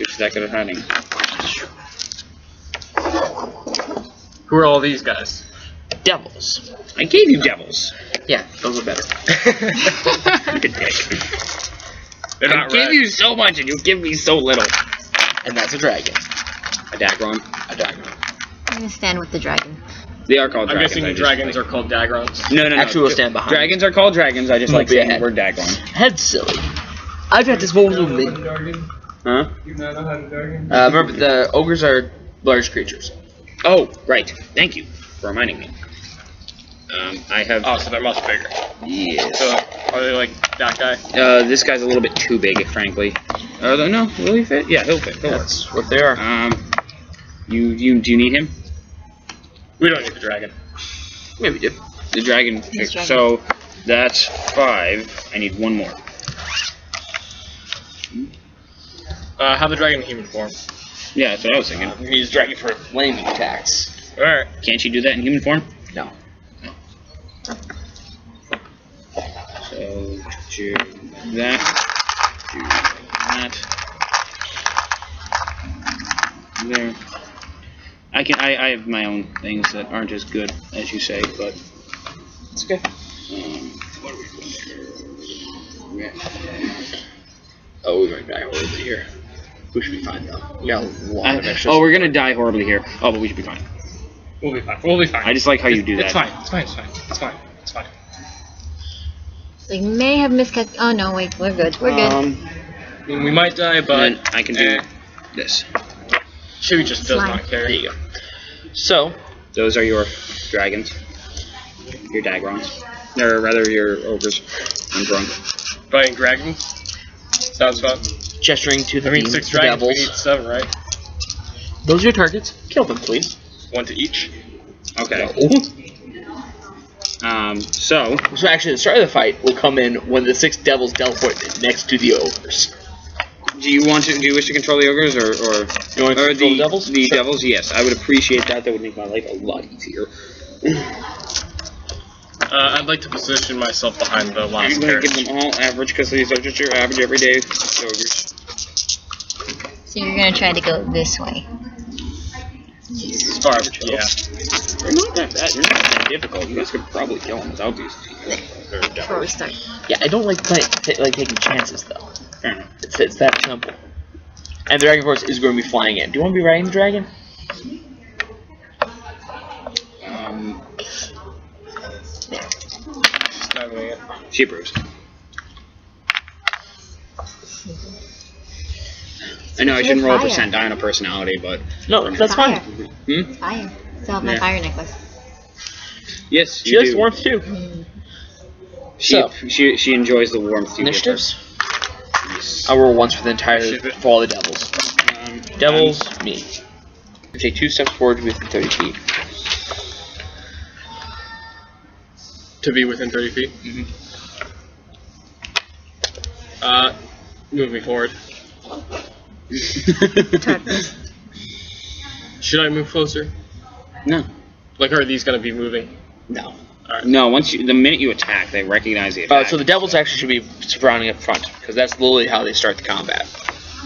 Speaker 2: It's that good at hiding.
Speaker 3: Who are all these guys?
Speaker 1: Devils.
Speaker 2: I gave you devils.
Speaker 1: Yeah, those are better.
Speaker 2: You could dick.
Speaker 3: They're
Speaker 2: I
Speaker 3: not
Speaker 2: gave
Speaker 3: red.
Speaker 2: you so much and you give me so little.
Speaker 1: And that's a dragon.
Speaker 2: A Dagron.
Speaker 1: A dragon.
Speaker 4: I'm gonna stand with the dragon.
Speaker 2: They are called
Speaker 3: I'm
Speaker 2: dragons.
Speaker 3: guessing
Speaker 2: I just
Speaker 3: dragons
Speaker 2: like-
Speaker 3: are called Dagrons.
Speaker 2: No.
Speaker 1: Actually, we'll stand behind.
Speaker 2: Dragons are called dragons. I just
Speaker 1: Won't
Speaker 2: like
Speaker 1: be
Speaker 2: saying the
Speaker 1: ahead.
Speaker 2: word Dagron.
Speaker 1: Head's silly. I've got this moment with me.
Speaker 2: Huh?
Speaker 1: Remember, the ogres are large creatures.
Speaker 2: Oh, right. Thank you for reminding me. I have.
Speaker 3: Oh, so they're much bigger.
Speaker 2: Yes.
Speaker 3: So are they like that guy?
Speaker 2: This guy's a little bit too big, frankly. No, will he fit? Yeah, he'll fit. He'll work.
Speaker 1: That's what they are.
Speaker 2: Do you need him?
Speaker 3: We don't need the dragon.
Speaker 1: Yeah, we do.
Speaker 2: The dragon.
Speaker 4: Yes, dragon.
Speaker 2: So that's 5. I need 1 more.
Speaker 3: Have the dragon in human form.
Speaker 2: Yeah, that's what I was thinking.
Speaker 1: We use dragon for flaming attacks.
Speaker 3: Alright.
Speaker 2: Can't you do that in human form?
Speaker 1: No.
Speaker 2: So do that. Do that. there. I have my own things that aren't as good as you say, but
Speaker 1: It's okay.
Speaker 2: what are we doing here?
Speaker 1: Oh, we're gonna die horribly here. We should be fine though. We got a lot of extras.
Speaker 2: Oh, we're gonna die horribly here. Oh, but we should be fine.
Speaker 3: We'll be fine. We'll be fine.
Speaker 2: I just like how you do that.
Speaker 3: It's fine. It's fine. It's fine. It's fine. It's fine.
Speaker 4: We may have miscalculated. Oh no, wait, we're good. We're good.
Speaker 3: I mean, we might die, but
Speaker 2: And then I can do this.
Speaker 3: Chewie just does
Speaker 4: Slime.
Speaker 3: not care.
Speaker 1: There you go. So,
Speaker 2: Those are your dragons. Your dagrons. Or rather, your ogres. I'm drunk.
Speaker 3: Fighting dragons. Sounds fun.
Speaker 1: gesturing to the,
Speaker 3: I mean, 6
Speaker 1: the
Speaker 3: dragons. We
Speaker 1: devils.
Speaker 3: need 7, right?
Speaker 1: Those are your targets. Kill them, please.
Speaker 3: 1 to each.
Speaker 2: Okay.
Speaker 1: No.
Speaker 2: So
Speaker 1: So actually, the start of the fight will come in when the 6 devils teleport next to the ogres.
Speaker 2: do you wish to control the ogres or
Speaker 1: You want to control the devils?
Speaker 2: The
Speaker 1: Sure.
Speaker 2: devils, yes. I would appreciate that. That would make my life a lot easier.
Speaker 3: I'd like to position myself behind the
Speaker 2: I'm
Speaker 3: last
Speaker 2: going to
Speaker 3: carriage.
Speaker 2: give them all average because these are just your average everyday ogres.
Speaker 4: So you're gonna try to go this way.
Speaker 3: As far as, yeah.
Speaker 2: They're not that bad. They're not that difficult. You guys could probably kill them without these.
Speaker 4: Before we start.
Speaker 1: Yeah, I don't like taking chances though.
Speaker 2: Fair enough.
Speaker 1: It's that simple. And the dragon force is going to be flying in. Do you want to be riding the dragon?
Speaker 3: Just not doing it.
Speaker 2: She approves. I know I shouldn't roll a
Speaker 4: Fire.
Speaker 2: percent die on a personality, but
Speaker 1: No, that's
Speaker 4: Fire.
Speaker 1: fine.
Speaker 2: hmm?
Speaker 4: Fire. Still have my
Speaker 2: Yeah.
Speaker 4: fire necklace.
Speaker 2: Yes,
Speaker 1: She
Speaker 2: you
Speaker 1: likes
Speaker 2: do.
Speaker 1: warmth too.
Speaker 2: She enjoys the warmth you give her.
Speaker 1: Initiatives? I'll roll once for the entire for all the devils. Devils, me. Take 2 steps forward to be within 30 feet.
Speaker 3: To be within 30 feet. Moving forward. Should I move closer?
Speaker 2: No.
Speaker 3: Like, are these gonna be moving?
Speaker 1: No.
Speaker 2: No, the minute you attack, they recognize the attack.
Speaker 1: So the devils actually should be surrounding up front, because that's literally how they start the combat.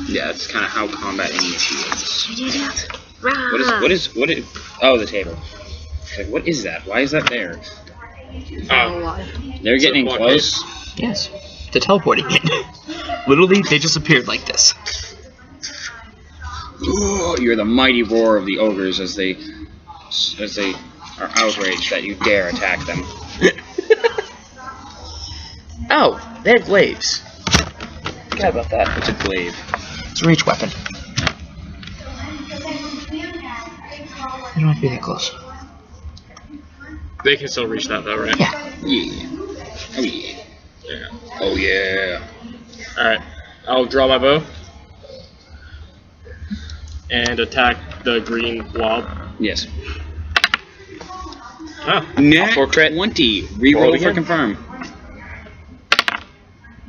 Speaker 2: Yeah, that's kind of how combat initiates.
Speaker 4: Rah!
Speaker 2: What is? Oh, the table. Like, what is that? Why is that there?
Speaker 4: Oh, water.
Speaker 2: They're getting
Speaker 3: block
Speaker 2: close.
Speaker 1: Yes. They're teleporting in. Literally, they just appeared like this.
Speaker 2: Ooh, you're the mighty roar of the ogres as they are outraged that you dare attack them.
Speaker 1: Oh, they have glaives. Forgot about that.
Speaker 2: It's a glaive.
Speaker 1: It's a reach weapon. You don't have to be that close.
Speaker 3: They can still reach that though, right?
Speaker 1: Yeah.
Speaker 2: Yeah. Oh yeah.
Speaker 3: Yeah.
Speaker 2: Oh yeah.
Speaker 3: Alright. I'll draw my bow. And attack the green blob.
Speaker 2: Yes.
Speaker 3: Ah.
Speaker 2: Nat
Speaker 1: For crit.
Speaker 2: 20.
Speaker 1: Roll
Speaker 2: Reroll for
Speaker 1: again.
Speaker 2: confirm.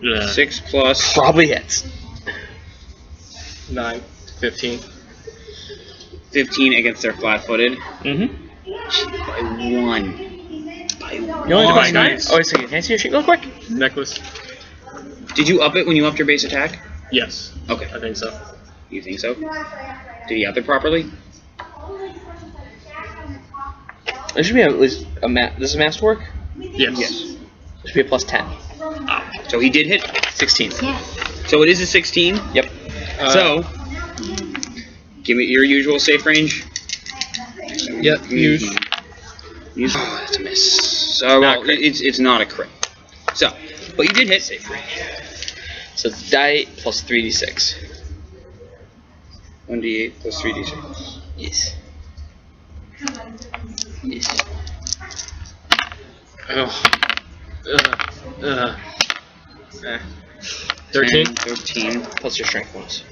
Speaker 3: Yeah.
Speaker 2: 6 plus.
Speaker 1: Probably hits.
Speaker 3: 9 to 15.
Speaker 2: 15 against their flat-footed.
Speaker 1: Mm-hmm.
Speaker 2: By 1. By 1.
Speaker 1: You only
Speaker 3: Oh,
Speaker 1: did 9?
Speaker 3: nice.
Speaker 1: Oh, wait a second. Can I see your sheet real quick?
Speaker 3: Necklace?
Speaker 2: Did you up it when you upped your base attack?
Speaker 3: Yes.
Speaker 2: Okay.
Speaker 3: I think so.
Speaker 2: You think so? Did he up it properly?
Speaker 1: There should be at least a This is masterwork?
Speaker 3: Yes.
Speaker 2: Yes.
Speaker 1: There should be a plus 10.
Speaker 2: So he did hit.
Speaker 1: 16.
Speaker 4: Yeah.
Speaker 2: So it is a 16.
Speaker 1: Yep.
Speaker 2: So, give me your usual safe range.
Speaker 3: Yep, huge.
Speaker 2: Oh, that's a miss. So, well,
Speaker 3: crit.
Speaker 2: it's not a crit. So, but you did hit.
Speaker 1: Safe range. So it's die plus 3d6.
Speaker 2: 1d8 plus 3d6.
Speaker 1: Yes. Yes.
Speaker 3: Oh. 13?
Speaker 2: 13.
Speaker 1: Plus your strength bonus.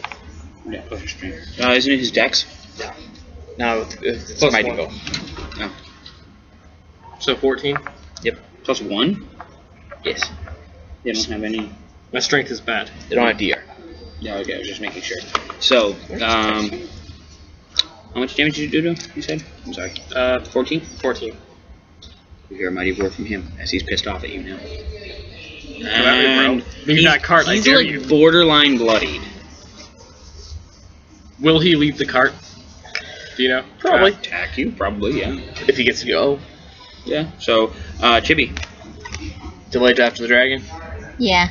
Speaker 2: Yeah, plus your strength. Isn't it his dex?
Speaker 1: No, it's
Speaker 3: Plus
Speaker 1: mighty
Speaker 3: 1.
Speaker 1: bow.
Speaker 2: No.
Speaker 3: So 14?
Speaker 1: Yep.
Speaker 2: Plus 1?
Speaker 1: Yes.
Speaker 2: They don't have any.
Speaker 3: My strength is bad.
Speaker 1: They don't have DR.
Speaker 2: Yeah, okay, I was just making sure. So, how much damage did you do to him, you said? I'm sorry. 14?
Speaker 3: 14.
Speaker 2: You hear a mighty roar from him as he's pissed off at you now.
Speaker 3: And leave that cart, I
Speaker 2: he's
Speaker 3: dare
Speaker 2: like
Speaker 3: you.
Speaker 2: borderline bloodied.
Speaker 3: Will he leave the cart? Do you know?
Speaker 1: Probably.
Speaker 2: Attack you, probably, yeah.
Speaker 1: If he gets to go.
Speaker 2: Yeah, so, Chibi.
Speaker 1: Delayed after the dragon.
Speaker 4: Yeah.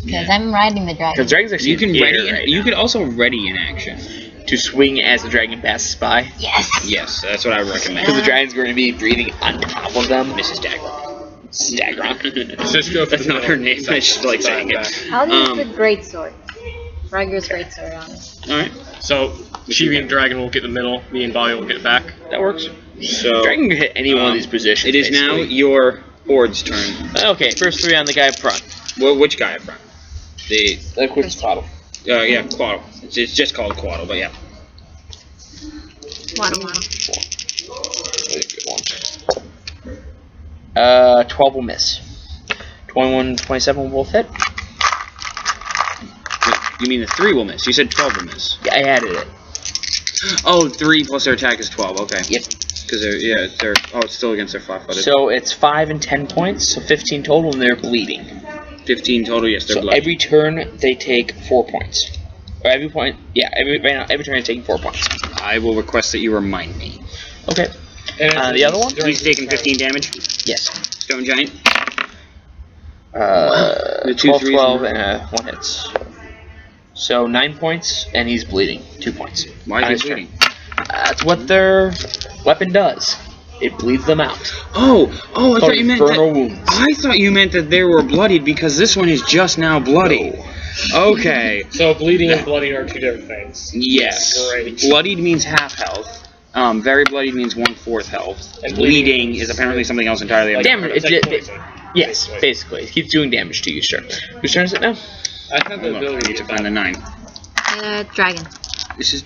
Speaker 4: Because I'm riding the dragon.
Speaker 1: Because dragon's actually
Speaker 2: You can
Speaker 1: in the air
Speaker 2: ready.
Speaker 1: right
Speaker 2: You
Speaker 1: now.
Speaker 2: could also ready in action.
Speaker 1: To swing as the dragon passes by.
Speaker 4: Yes.
Speaker 2: Yes, that's what I would recommend.
Speaker 1: Because the dragon's going to be breathing on top of them.
Speaker 2: Mrs. Dagger.
Speaker 1: Stagron.
Speaker 3: Just go for
Speaker 2: That's
Speaker 3: the
Speaker 2: not her name. I just like saying it.
Speaker 4: I'll use the greatsword. Rager's greatsword on it.
Speaker 2: All right.
Speaker 3: So, Chibi and Dragon will get the middle. Me and Bobby will get back.
Speaker 1: That works.
Speaker 2: So
Speaker 1: Dragon can hit any one of these positions.
Speaker 2: it is now
Speaker 1: basically.
Speaker 2: your Horde's turn.
Speaker 1: Okay, first 3 on the guy up front.
Speaker 2: Well, which guy up front? The
Speaker 1: That quick Quaddle.
Speaker 2: yeah, Quaddle. It's just called Quaddle, but yeah.
Speaker 4: Waddle waddle.
Speaker 1: Really good one. 12 will miss. 21, 27 will both hit.
Speaker 2: Wait, you mean the 3 will miss? You said 12 will miss.
Speaker 1: Yeah, I added it.
Speaker 2: Oh, 3 plus their attack is 12. Okay.
Speaker 1: Yep.
Speaker 2: Because they're it's still against their flat-footed.
Speaker 1: So it's 5 and 10 points, so 15 total, and they're bleeding.
Speaker 2: 15 total. Yes, they're
Speaker 1: So
Speaker 2: bloody.
Speaker 1: every turn they take 4 points. Or every point, yeah, every turn they're taking 4 points.
Speaker 2: I will request that you remind me.
Speaker 1: Okay.
Speaker 3: And
Speaker 1: The other one?
Speaker 2: He's taking 15 damage.
Speaker 1: Yes.
Speaker 2: Stone Giant.
Speaker 1: The
Speaker 2: two
Speaker 1: 12,
Speaker 2: threes
Speaker 1: 12,
Speaker 2: and-
Speaker 1: and 1 hits. So 9 points, and he's bleeding. 2 points.
Speaker 2: Why
Speaker 1: On
Speaker 2: is
Speaker 1: his
Speaker 2: he
Speaker 1: turn.
Speaker 2: bleeding?
Speaker 1: That's what their weapon does. It bleeds them out.
Speaker 2: Oh, I
Speaker 1: Called
Speaker 2: thought you meant
Speaker 1: infernal
Speaker 2: that.
Speaker 1: wounds.
Speaker 2: I thought you meant that they were bloodied because this one is just now bloody.
Speaker 1: No.
Speaker 2: Okay.
Speaker 3: So bleeding and bloody are 2 different things.
Speaker 2: Yes.
Speaker 3: Great.
Speaker 2: Bloodied means half health. Very bloodied means 1/4 health.
Speaker 3: And
Speaker 2: Bleeding
Speaker 3: bleeding
Speaker 2: is apparently something else entirely.
Speaker 3: Like,
Speaker 1: Damage.
Speaker 3: it's like poison.
Speaker 1: Yes, basically. It keeps doing damage to you, sure. Whose turn is it now?
Speaker 3: I have the
Speaker 2: Hold on, I
Speaker 3: ability
Speaker 2: need to
Speaker 3: to
Speaker 2: find the 9.
Speaker 4: Dragon.
Speaker 2: This is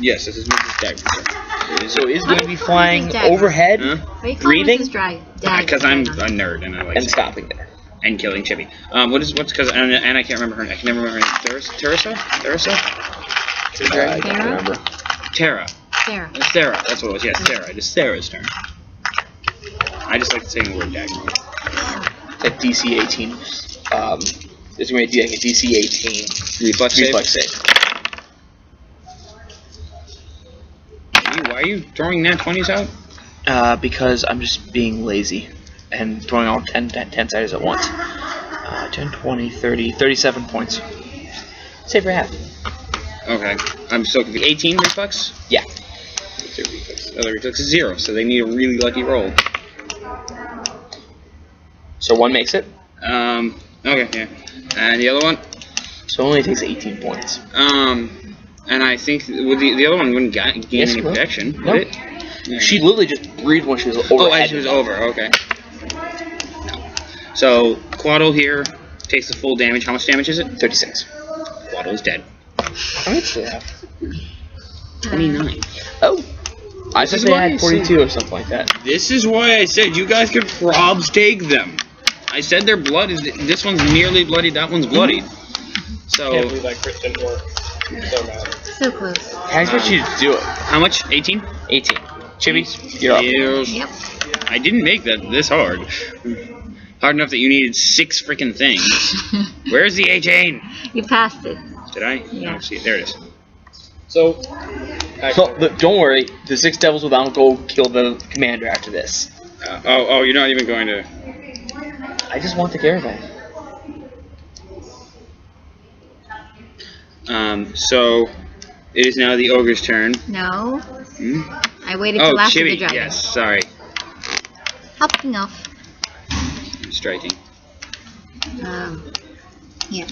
Speaker 2: yes, this is Mrs. Dagger.
Speaker 1: So he's going to be flying
Speaker 4: Dagger.
Speaker 1: overhead
Speaker 2: Huh?
Speaker 4: What do you call
Speaker 1: Breathing?
Speaker 4: Mrs. Dragon? Dagger.
Speaker 2: Because I'm a
Speaker 4: Dragon.
Speaker 2: nerd and I like
Speaker 1: and
Speaker 2: saying-
Speaker 1: stopping there.
Speaker 2: and killing Chibi. What's because and I can't remember her name. I can never remember her name. Teresa?
Speaker 1: I don't
Speaker 4: Sarah?
Speaker 1: remember.
Speaker 2: Tara.
Speaker 4: Sarah.
Speaker 2: Sarah. That's what it was. Yes, Sarah. It is Sarah's turn. I just like saying the word dagger.
Speaker 1: That DC 18. It's going to be like a DC 18
Speaker 2: Reflex save.
Speaker 1: reflex save.
Speaker 2: Why are you throwing nat 20s out?
Speaker 1: Because I'm just being lazy and throwing all 10 siders at once. 10, 20, 30, 37 points. Save for half.
Speaker 2: Okay. I'm still confused. 18 reflex?
Speaker 1: Yeah.
Speaker 2: What's their reflex? Oh, their reflex is 0, so they need a really lucky roll.
Speaker 1: So 1 makes it.
Speaker 2: Okay, yeah. And the other one?
Speaker 1: So it only takes 18 points.
Speaker 2: And I think the other one wouldn't gain
Speaker 1: Yes,
Speaker 2: any
Speaker 1: it will.
Speaker 2: protection, would
Speaker 1: Nope.
Speaker 2: it? Yeah.
Speaker 1: She literally just breathed when she was over.
Speaker 2: Oh, as she was over, okay. No. So, Quaddle here takes the full damage. How much damage is it?
Speaker 1: 36.
Speaker 2: Quaddle is dead.
Speaker 1: How much do they have?
Speaker 2: 29.
Speaker 1: Oh. I
Speaker 2: This
Speaker 1: thought
Speaker 2: is
Speaker 1: they
Speaker 2: why I
Speaker 1: had
Speaker 2: said-
Speaker 1: 42 or something like that.
Speaker 2: This is why I said you guys could probs take them. I said their blood is. This one's nearly bloodied, that one's bloodied.
Speaker 3: Can't
Speaker 2: So,
Speaker 3: believe that crit didn't work. So mad.
Speaker 4: So close.
Speaker 1: I expect you to do it.
Speaker 2: how much? 18?
Speaker 1: 18. Chibi, you're up.
Speaker 2: Yes.
Speaker 4: Yep.
Speaker 2: I didn't make that this hard. Hard enough that you needed 6 freaking things. Where's the 18?
Speaker 4: You passed it.
Speaker 2: Did I?
Speaker 4: Yeah.
Speaker 2: Oh, see, there it is.
Speaker 3: So,
Speaker 1: So,
Speaker 3: actually,
Speaker 1: look, don't worry. The 6 devils will now go kill the commander after this.
Speaker 2: Oh, you're not even going to.
Speaker 1: I just want the caravan.
Speaker 2: So it is now the ogre's turn.
Speaker 4: No.
Speaker 2: Hmm?
Speaker 4: I waited
Speaker 2: Oh,
Speaker 4: till after the
Speaker 2: Chibi.
Speaker 4: dragon.
Speaker 2: Yes, sorry.
Speaker 4: Hopping off.
Speaker 2: Striking.
Speaker 4: Yeah.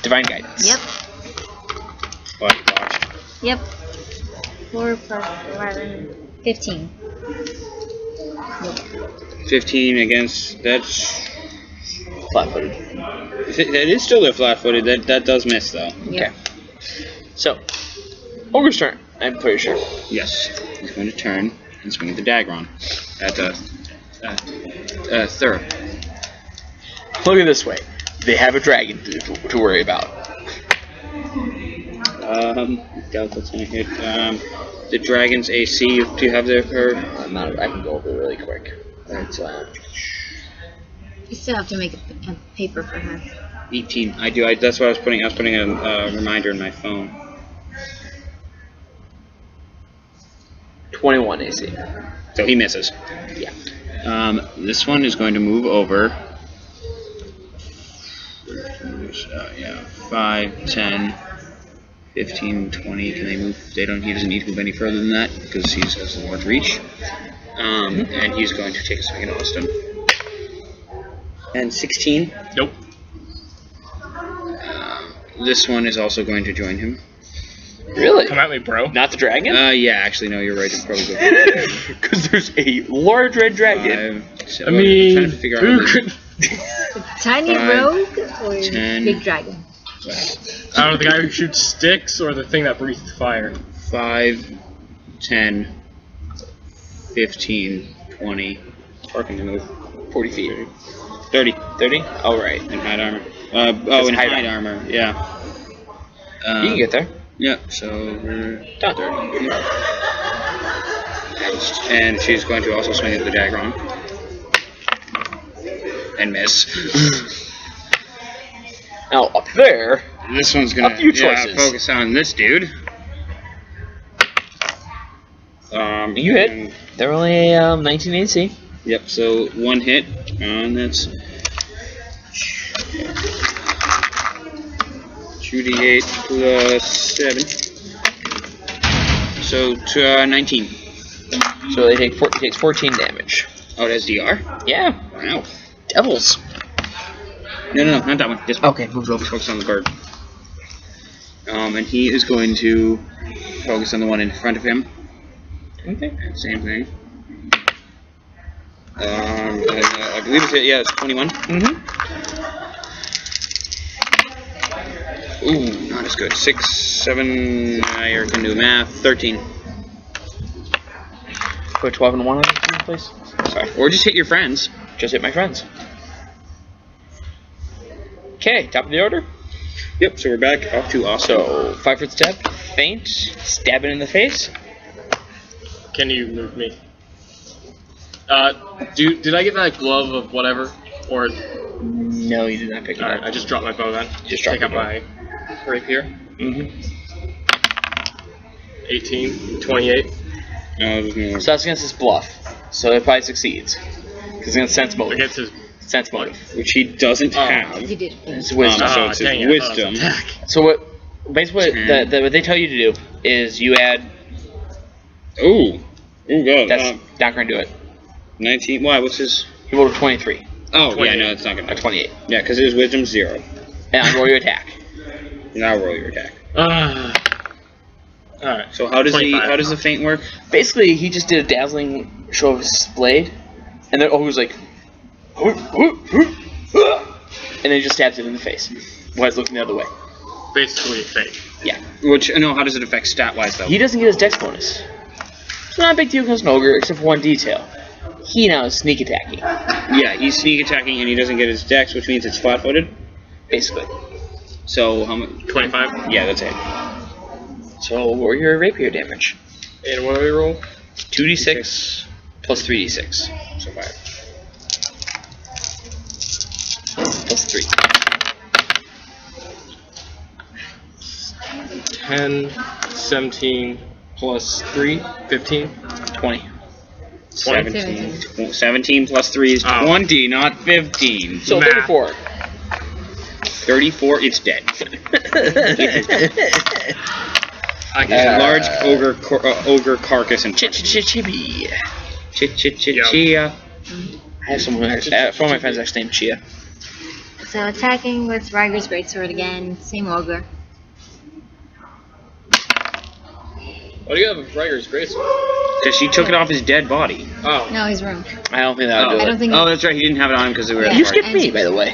Speaker 1: Divine guidance.
Speaker 4: Yep.
Speaker 2: Watch.
Speaker 4: Yep. 4 plus 11. 15.
Speaker 2: 15 against. That's.
Speaker 1: Flat-footed.
Speaker 2: That is still a flat-footed. That does miss though.
Speaker 4: Yep.
Speaker 1: So, ogre's turn. I'm pretty sure.
Speaker 2: Yes. He's going to turn and swing at the Dagron. At Thura.
Speaker 1: Look at this way. They have a dragon to worry about.
Speaker 2: Doubt that's gonna hit. The dragon's AC. Do you have her?
Speaker 1: I can go over it really quick. It's
Speaker 4: You still have to make a paper for her.
Speaker 2: 18. I do. That's what I was putting. I was putting a reminder in my phone.
Speaker 5: 21 AC.
Speaker 2: So he misses.
Speaker 5: Yeah.
Speaker 2: This one is going to move over. 5, 10, 15, 20. Can they move? He doesn't need to move any further than that because he has a large reach. And he's going to take a swing at Austin. And 16.
Speaker 3: Nope.
Speaker 2: This one is also going to join him.
Speaker 5: Really?
Speaker 3: Come at me, bro.
Speaker 5: Not the dragon?
Speaker 2: Yeah, actually, no, you're right. It's probably good.
Speaker 5: Because there's a large red dragon.
Speaker 2: 5, 7,
Speaker 3: I mean,
Speaker 2: I'm trying to figure out
Speaker 3: who
Speaker 2: how
Speaker 3: could?
Speaker 4: Tiny
Speaker 2: 5,
Speaker 4: rogue or
Speaker 2: 10.
Speaker 4: big dragon?
Speaker 3: I don't know, the guy who shoots sticks or the thing that breathes fire.
Speaker 2: 5, 10, 15, 20. Parking to move.
Speaker 5: 40 feet.
Speaker 2: 30.
Speaker 5: 30? Alright.
Speaker 2: In hide armor. In
Speaker 5: hide
Speaker 2: hide armor. Yeah.
Speaker 5: You can get there.
Speaker 2: Yeah. So we're
Speaker 5: Done.
Speaker 2: 30. And she's going to also swing into the Dagron. And miss.
Speaker 5: Now, up there,
Speaker 2: This one's gonna
Speaker 5: A few choices.
Speaker 2: focus on this dude.
Speaker 5: You hit.
Speaker 2: and-
Speaker 5: they're only 19 AC.
Speaker 2: Yep. So 1 hit, and that's 2d8 plus 7. So 19.
Speaker 5: So he takes 14 damage.
Speaker 2: Oh, that's DR.
Speaker 5: Yeah.
Speaker 2: Wow.
Speaker 5: Devils.
Speaker 2: No, not that one. This one.
Speaker 5: Okay, move over.
Speaker 2: Focus on the bird. And he is going to focus on the one in front of him.
Speaker 5: Okay.
Speaker 2: Same thing. I believe it's yeah, it's 21.
Speaker 5: Mm-hmm.
Speaker 2: Ooh, not as good. 6, 7. I can do math. 13.
Speaker 5: Put 12 and 1 on it, please.
Speaker 2: Sorry. Or just hit your friends.
Speaker 5: Just hit my friends. Okay, top of the order.
Speaker 2: Yep. So we're back up to Austin.
Speaker 5: So, 5 foot step, feint, stab it in the face.
Speaker 3: Can you move me? Did I get that glove of whatever? Or
Speaker 5: No, you did not pick it
Speaker 3: alright,
Speaker 5: up.
Speaker 3: I just dropped my bow then.
Speaker 5: Just
Speaker 3: take
Speaker 5: drop
Speaker 3: out my rapier.
Speaker 5: Mm-hmm.
Speaker 3: 18, 28.
Speaker 5: So that's against his bluff. So it probably succeeds. Because it's against sense motive.
Speaker 3: Against his
Speaker 5: Sense motive.
Speaker 2: Which he doesn't have.
Speaker 4: You did.
Speaker 5: It's wisdom.
Speaker 2: So it's his
Speaker 3: dang it.
Speaker 2: wisdom.
Speaker 3: Attack.
Speaker 5: So what? Basically, what they tell you to do is you add.
Speaker 2: Ooh. Ooh, God.
Speaker 5: That's not going to do it.
Speaker 2: 19. Why? What's his?
Speaker 5: You rolled a 23.
Speaker 2: Oh,
Speaker 3: 28.
Speaker 2: yeah, no, it's not going
Speaker 5: A
Speaker 2: to.
Speaker 5: 28.
Speaker 2: Yeah, because his wisdom's 0.
Speaker 5: And I roll your attack.
Speaker 2: Now roll your attack.
Speaker 3: Alright.
Speaker 2: So how does
Speaker 3: 25.
Speaker 2: how does the feint work?
Speaker 5: Basically, he just did a dazzling show of his blade, and then he was like, and then he just stabs it in the face while he's looking the other way.
Speaker 3: Basically fake.
Speaker 5: Yeah.
Speaker 2: Which no, how does it affect stat wise though?
Speaker 5: He doesn't get his dex bonus. It's not a big deal against an ogre, except for one detail. He now is sneak attacking,
Speaker 2: Yeah, he's sneak attacking and he doesn't get his dex, which means it's flat footed.
Speaker 5: basically.
Speaker 2: So how much?
Speaker 3: 25.
Speaker 2: Yeah, that's it.
Speaker 5: So roll your rapier damage.
Speaker 3: And what do we roll?
Speaker 5: 2d6 plus 3d6.
Speaker 2: So 5.
Speaker 5: Plus 3.
Speaker 3: 10, 17, plus 3, 15.
Speaker 5: 20.
Speaker 2: 17. 17 plus 3 is
Speaker 3: Oh.
Speaker 2: 20, not 15.
Speaker 5: So
Speaker 3: Math.
Speaker 5: 34.
Speaker 2: 34, it's dead.
Speaker 3: I
Speaker 2: It's
Speaker 3: can
Speaker 2: a large ogre carcass and
Speaker 5: Chibi.
Speaker 2: Chia.
Speaker 5: I have someone one of my friends actually named Chia.
Speaker 4: So attacking with Ryger's Greatsword again, same ogre.
Speaker 3: What do you have with Ryger's Greatsword?
Speaker 2: Because she took it off his dead body.
Speaker 3: Oh.
Speaker 4: No, his room.
Speaker 5: I don't think that would do
Speaker 4: I
Speaker 5: it.
Speaker 4: don't think.
Speaker 2: Oh, that's right. He didn't have it on him because they were at
Speaker 4: Yeah.
Speaker 2: the
Speaker 5: You
Speaker 2: party.
Speaker 5: skipped me, by the way.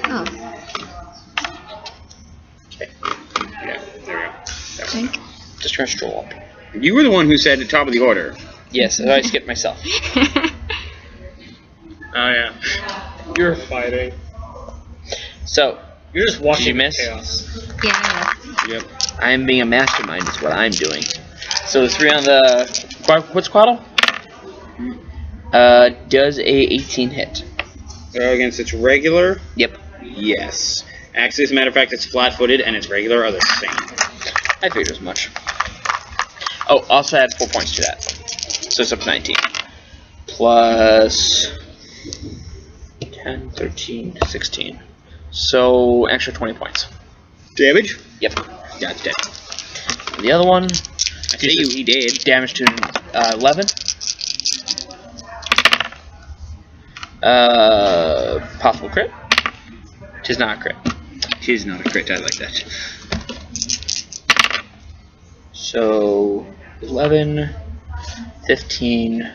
Speaker 4: Oh,
Speaker 2: Yeah, there we go.
Speaker 4: think.
Speaker 5: Just try to stroll up.
Speaker 2: You were the one who said at the top of the order.
Speaker 5: Yes, I skipped myself.
Speaker 3: Oh, yeah. You're fighting.
Speaker 5: So,
Speaker 3: You're just watching
Speaker 5: Did you miss?
Speaker 3: chaos.
Speaker 4: Yeah,
Speaker 2: Yep.
Speaker 5: I am being a mastermind is what I'm doing. So 3 on the what's Quaddle? Does a 18 hit?
Speaker 2: Against its regular?
Speaker 1: Yep.
Speaker 2: Yes. Actually, as a matter of fact, it's flat-footed and its regular are the same.
Speaker 1: I figured as much. Oh, also add 4 points to that. So it's up to 19. Plus 10, 13, 16. So extra 20 points.
Speaker 2: Damage?
Speaker 1: Yep.
Speaker 2: Yeah, it's dead.
Speaker 1: And the other one,
Speaker 2: I see you, he did.
Speaker 1: damage to 11. Possible crit. Tis not a crit.
Speaker 2: She's not a crit, I like that.
Speaker 1: So 11, 15,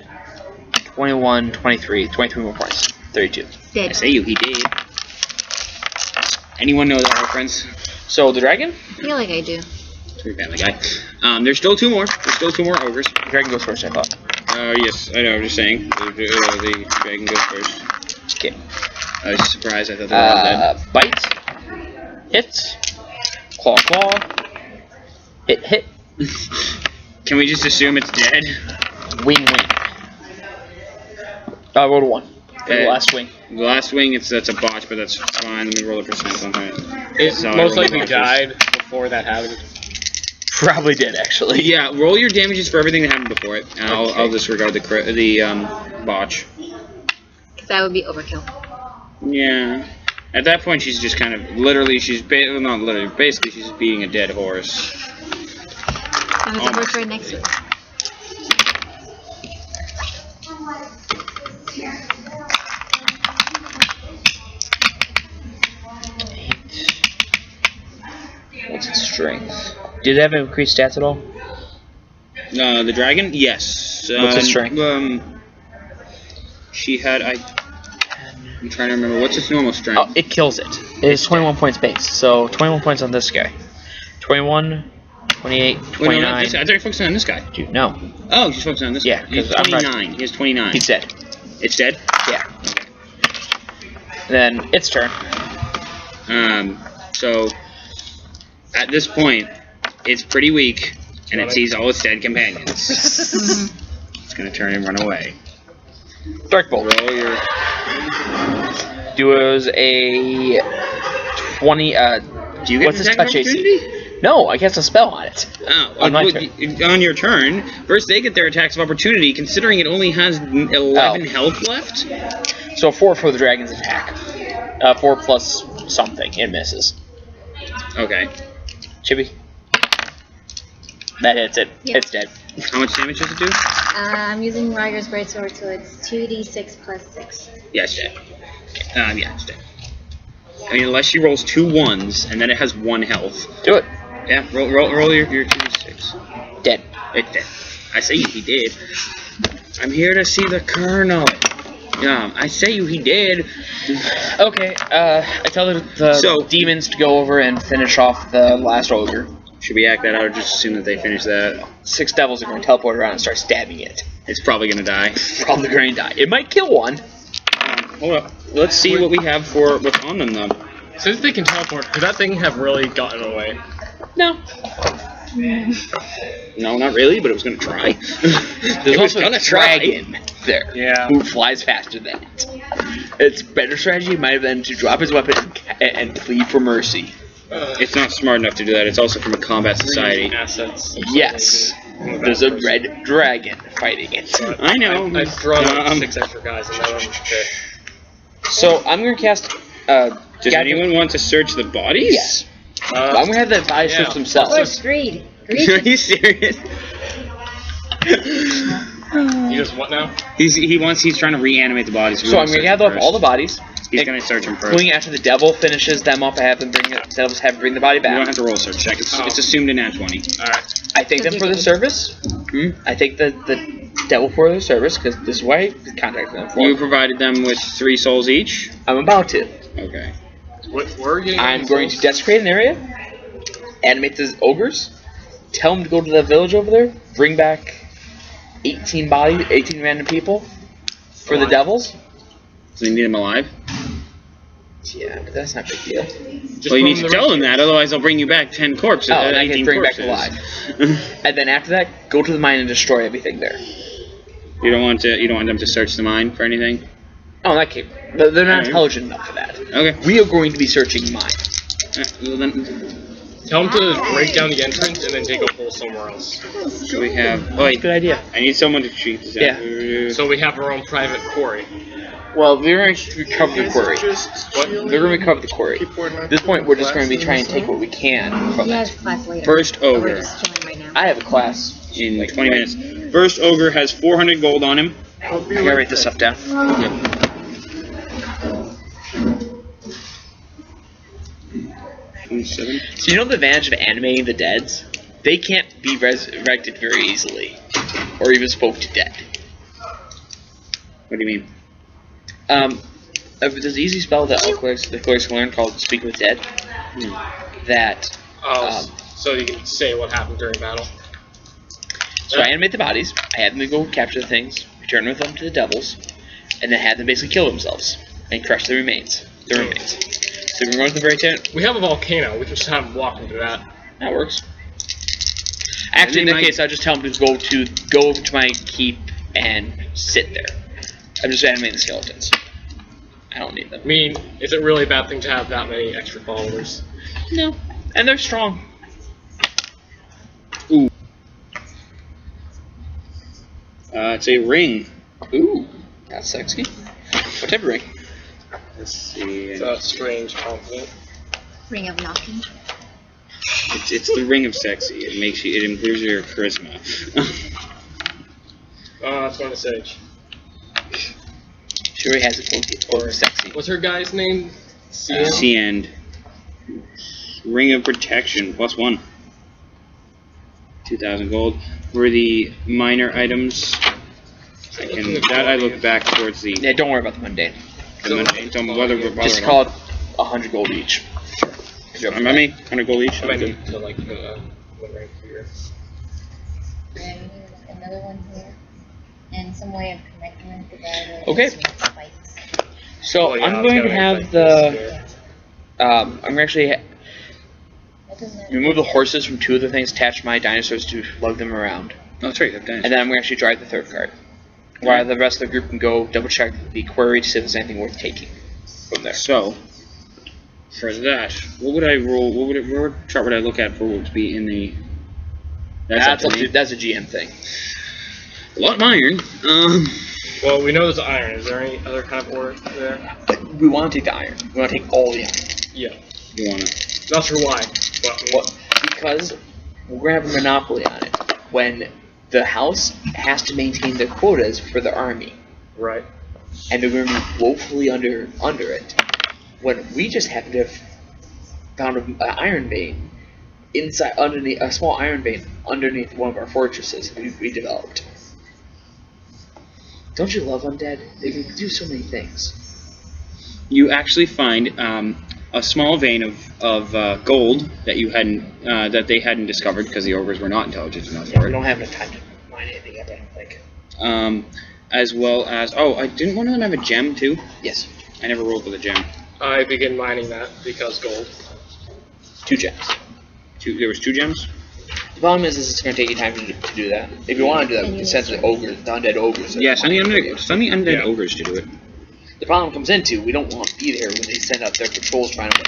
Speaker 1: 21, 23. 23 more points. 32.
Speaker 2: I
Speaker 4: Dead.
Speaker 2: say you, he did. Anyone know that reference?
Speaker 1: So the dragon?
Speaker 4: I feel like I do.
Speaker 2: Sorry, Family Guy. There's still 2 more. There's still 2 more ogres.
Speaker 1: The dragon goes first, I thought.
Speaker 2: Yes, I know, I'm just saying. The dragon goes first.
Speaker 1: Okay.
Speaker 2: I was surprised, I thought they were all dead.
Speaker 1: Bite. Hits. Claw, claw. Hit, hit.
Speaker 2: Can we just assume it's dead?
Speaker 1: Wing, wing. I rolled a 1. The last swing.
Speaker 2: The last swing, that's a botch, but that's fine. Let me roll a percent on that.
Speaker 3: It
Speaker 2: So I
Speaker 3: most
Speaker 2: roll
Speaker 3: likely
Speaker 2: botches.
Speaker 3: died before that happened.
Speaker 1: Probably did, actually.
Speaker 2: Yeah, roll your damages for everything that happened before it, and
Speaker 1: Okay.
Speaker 2: I'll disregard the botch.
Speaker 4: Because that would be overkill.
Speaker 2: Yeah. At that point, she's just kind of basically she's beating a dead horse.
Speaker 4: I'm going to horse right next to it.
Speaker 1: What's its strength? Did it have increased stats at all?
Speaker 2: The dragon? Yes.
Speaker 1: What's its strength?
Speaker 2: She had I'm trying to remember what's its normal strength.
Speaker 1: Oh, it kills it. It is 21 points base. So 21 points on this guy. 21, 28, 29.
Speaker 2: Wait, no, I thought you were focusing on this guy.
Speaker 1: Dude, no.
Speaker 2: Oh, she's focusing on this
Speaker 1: Yeah,
Speaker 2: guy. He's
Speaker 1: 'cause I'm not-
Speaker 2: 29. He has 29.
Speaker 1: He's dead.
Speaker 2: It's dead?
Speaker 1: Yeah. Then its turn.
Speaker 2: So at this point, it's pretty weak, and it sees all its dead companions. It's gonna turn and run away.
Speaker 1: Dark Bolt.
Speaker 2: Roll your.
Speaker 1: Does a 20.
Speaker 2: Do you get
Speaker 1: What's
Speaker 2: an
Speaker 1: his
Speaker 2: attack of
Speaker 1: touch AC?
Speaker 2: opportunity?
Speaker 1: No, I cast a spell on it.
Speaker 2: Oh,
Speaker 1: On my
Speaker 2: on your turn, first they get their attacks of opportunity, considering it only has 11
Speaker 1: Oh.
Speaker 2: health left.
Speaker 1: So 4 for the dragon's attack. 4 plus something. It misses.
Speaker 2: Okay.
Speaker 1: Chibi. That hits it.
Speaker 4: Yep.
Speaker 1: It's dead.
Speaker 2: How much damage does it do?
Speaker 4: I'm using Ryger's Greatsword, so it's 2d6 plus 6.
Speaker 2: Yeah, it's dead. Yeah, it's dead. I mean, unless she rolls 2 1s, and then it has 1 health.
Speaker 1: Do it.
Speaker 2: Yeah, roll your 2d6.
Speaker 1: Dead.
Speaker 2: It's dead. I say he did. I'm here to see the colonel. I say he did.
Speaker 1: Okay, I tell the demons to go over and finish off the last ogre.
Speaker 2: Should we act that out or just assume that they finish that?
Speaker 1: 6 devils are going to teleport around and start stabbing it.
Speaker 2: It's probably going to die.
Speaker 1: Probably going to die. It might kill one.
Speaker 2: Hold up. Let's see what we have for what's on them, though.
Speaker 3: Since they can teleport, could that thing have really gotten away?
Speaker 1: No.
Speaker 2: No, not really, but it was going to try.
Speaker 1: There's also a dragon there.
Speaker 3: Yeah.
Speaker 1: Who flies faster than it. Its better strategy might have been to drop his weapon and plead for mercy.
Speaker 2: It's not smart enough to do that. It's also from a combat society.
Speaker 3: Assets.
Speaker 1: Yes. There's a red dragon fighting it.
Speaker 2: I know.
Speaker 3: I've drawn 6 extra guys, and that one's okay.
Speaker 1: So I'm going to cast...
Speaker 2: Does anyone want to search the bodies?
Speaker 1: Yes. I'm going to have the guys search themselves.
Speaker 4: Where's Greed?
Speaker 2: Are
Speaker 4: Greed?
Speaker 2: you serious?
Speaker 3: You just what now?
Speaker 2: He's trying to reanimate the bodies.
Speaker 1: So I'm going to gather up all the bodies.
Speaker 2: He's going to search them first.
Speaker 1: Including after the devil finishes them up, I have them bring it. Devils have bring the body
Speaker 2: You don't
Speaker 1: back.
Speaker 2: have to roll a search check. It's assumed a nat 20.
Speaker 3: Alright.
Speaker 1: I thank them for their service. I thank the devil for their service because this is what I contacted them for.
Speaker 2: You provided them with 3 souls each?
Speaker 1: I'm about to.
Speaker 2: Okay.
Speaker 3: Where are you getting
Speaker 1: I'm
Speaker 3: these
Speaker 1: going to
Speaker 3: souls?
Speaker 1: desecrate an area, animate the ogres, tell them to go to the village over there, bring back 18 random people for the devils.
Speaker 2: So you need them alive?
Speaker 1: Yeah, but that's not a big deal.
Speaker 3: Just
Speaker 2: Well, you
Speaker 3: put
Speaker 2: need
Speaker 3: them
Speaker 2: to
Speaker 3: in the
Speaker 2: tell them
Speaker 3: ring.
Speaker 2: that, otherwise they'll bring you back 10 corpses.
Speaker 1: Oh, and I can
Speaker 2: 18
Speaker 1: bring back
Speaker 2: corpses.
Speaker 1: alive. And then after that, go to the mine and destroy everything there.
Speaker 2: You don't want them to search the mine for anything?
Speaker 1: Oh, that came. They're not intelligent enough for that.
Speaker 2: Okay.
Speaker 1: We are going to be searching mine.
Speaker 2: Well then,
Speaker 3: Tell them to break down the entrance and then dig a hole somewhere else.
Speaker 2: so we have. Oh, wait,
Speaker 1: Good idea.
Speaker 2: I need someone to cheat this.
Speaker 1: Yeah.
Speaker 3: So we have our own private quarry.
Speaker 1: Well, we're going to recover the quarry.
Speaker 3: What?
Speaker 1: They're going to recover the quarry. At this point, we're just going to be trying to take what we can from
Speaker 4: He
Speaker 1: it.
Speaker 4: has class later.
Speaker 2: First
Speaker 4: We're
Speaker 2: ogre
Speaker 4: just chilling right now.
Speaker 1: I have a class.
Speaker 2: in 20 minutes. First ogre has 400 gold on him.
Speaker 1: I gotta write this stuff down.
Speaker 2: Yep. 27.
Speaker 1: So you know the advantage of animating the deads? They can't be resurrected very easily, or even spoke to dead.
Speaker 2: What do you mean?
Speaker 1: There's an easy spell that the clerics can learn called Speak with Dead. That
Speaker 3: So you can say what happened during battle.
Speaker 1: so I animate the bodies. I have them go capture the things, return with them to the devils, and then have them basically kill themselves and crush the remains. So we're going to the very tent.
Speaker 3: We have a volcano. We can just have them walk into that.
Speaker 1: That works. Actually, in that case, I'll just tell them to go over to my keep and sit there. I'm just animating the skeletons. I don't need them.
Speaker 3: I mean, is it really a bad thing to have that many extra followers?
Speaker 1: No. And they're strong.
Speaker 2: Ooh. It's a ring.
Speaker 1: Ooh. That's sexy. What type of ring?
Speaker 2: Let's see.
Speaker 3: It's a strange compliment.
Speaker 4: Ring of knocking.
Speaker 2: It's the ring of sexy. It improves your charisma.
Speaker 3: That's one to Sage.
Speaker 1: She already has it called sexy.
Speaker 3: What's her guy's name?
Speaker 2: End. Ring of protection +1. 2,000 gold. For the minor items, I look back towards the.
Speaker 1: Yeah, don't worry about the mundane. Just call it 100 gold each.
Speaker 2: How many? 100 gold each?
Speaker 3: I might need to like one rank here.
Speaker 4: Yeah, we need another one here. And some way of connecting them together.
Speaker 1: Okay.
Speaker 4: Spikes.
Speaker 1: So
Speaker 3: Oh, yeah,
Speaker 1: I'm
Speaker 3: it's
Speaker 1: going
Speaker 3: gotta
Speaker 1: to
Speaker 3: make
Speaker 1: have
Speaker 3: like
Speaker 1: the.
Speaker 3: this
Speaker 1: I'm going to actually
Speaker 4: That doesn't have-
Speaker 1: remove the horses from 2 of the things, attach my dinosaurs to lug them around.
Speaker 2: Oh, that's right. You have
Speaker 1: And then I'm going to actually drive the 3rd cart. While the rest of the group can go double check the quarry to see if there's anything worth taking from there.
Speaker 2: So, for that, what would I roll? What chart would I look at for what would be in the?
Speaker 1: That's
Speaker 2: up to me.
Speaker 1: a GM thing.
Speaker 2: A lot of iron.
Speaker 3: Well, we know there's iron. Is there any other kind of ore there?
Speaker 1: We want to take the iron. We want to take all the iron.
Speaker 3: Yeah.
Speaker 2: You wanna?
Speaker 3: Not sure why. But
Speaker 1: What? Because we're going to have a monopoly on it. When the house has to maintain their quotas for the army,
Speaker 3: right.
Speaker 1: and they're going to be woefully under it. When we just happen to have found an iron vein underneath a small iron vein underneath one of our fortresses we developed. Don't you love undead? They can do so many things.
Speaker 2: You actually find a small vein of gold that you hadn't they hadn't discovered because the ogres were not intelligent enough
Speaker 1: We
Speaker 2: for it.
Speaker 1: don't have enough time to mine anything yet, I don't think.
Speaker 2: As well as I didn't one of them have a gem too?
Speaker 1: Yes.
Speaker 2: I never rolled with a gem.
Speaker 3: I begin mining that because gold.
Speaker 1: 2 gems.
Speaker 2: There was 2 gems.
Speaker 1: The problem is it's going to take you time to do that. If you want to do that, we can send the undead ogres.
Speaker 2: Yeah, send the undead
Speaker 3: Yeah.
Speaker 2: ogres to do it.
Speaker 1: The problem comes into, we don't want to be there when they send out their patrols trying to know what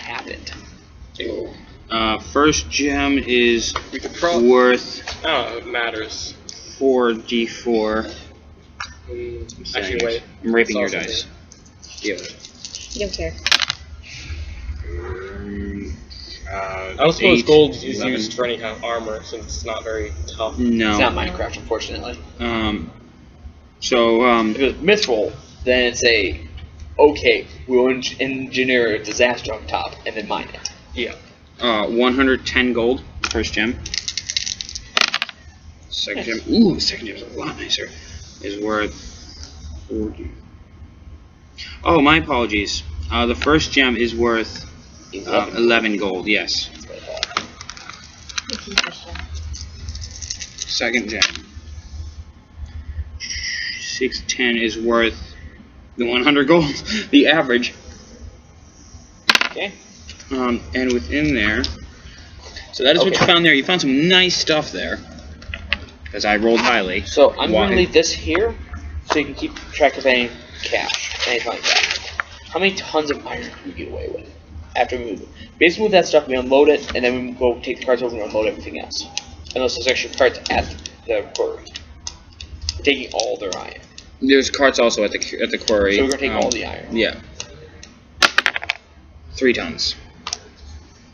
Speaker 1: happened.
Speaker 2: First gem is
Speaker 3: We could
Speaker 2: worth
Speaker 3: Oh, it matters.
Speaker 2: 4d4.
Speaker 3: Actually, wait.
Speaker 2: I'm raping your
Speaker 3: That's
Speaker 2: dice.
Speaker 3: also
Speaker 2: Yeah.
Speaker 4: You don't care.
Speaker 3: I don't suppose
Speaker 2: 8,
Speaker 3: gold is
Speaker 2: 11.
Speaker 3: used for any kind of armor since it's not very tough.
Speaker 2: No.
Speaker 1: It's not Minecraft, unfortunately.
Speaker 2: So
Speaker 1: If it was Mithril, then it's okay, we'll engineer a disaster on top and then mine it.
Speaker 3: Yeah.
Speaker 2: 110 gold, first gem. Second gem, ooh, the second gem is a lot nicer. Is worth 40. Oh, my apologies. The first gem is worth 11 gold, yes. Second gem. 610 is worth the 100 gold, the average.
Speaker 1: Okay.
Speaker 2: And within there, so that is what you found there. You found some nice stuff there, because I rolled highly.
Speaker 1: So I'm
Speaker 2: Why?
Speaker 1: going to leave this here, so you can keep track of any
Speaker 5: cash, anything like that. How many tons of iron can we get away with after we move it? Basically, move that stuff, we unload it, and then we go take the carts over and unload everything else. Unless there's extra carts at the quarry. We're taking all their iron.
Speaker 2: There's carts also at the quarry.
Speaker 5: So we're gonna take all the iron.
Speaker 2: Yeah. 3 tons.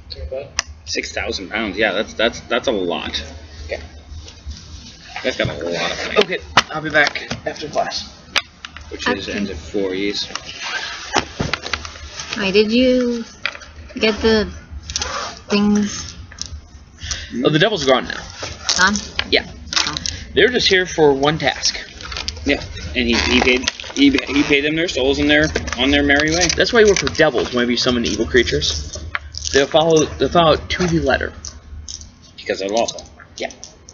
Speaker 3: Something like that.
Speaker 2: 6,000 pounds. Yeah, that's a lot.
Speaker 5: Okay.
Speaker 2: That's got a lot of money.
Speaker 5: Okay, I'll be back after class.
Speaker 2: Which is ends at 4 E's.
Speaker 4: Wait, did you get the things
Speaker 5: Oh, the devils are gone now.
Speaker 4: done?
Speaker 5: Yeah.
Speaker 4: Oh.
Speaker 5: They're just here for one task.
Speaker 2: Yeah, and he paid them their souls and on their merry way.
Speaker 5: That's why you work with devils whenever you summon evil creatures. They'll follow it to the letter.
Speaker 2: Because they're lawful.
Speaker 5: Yeah.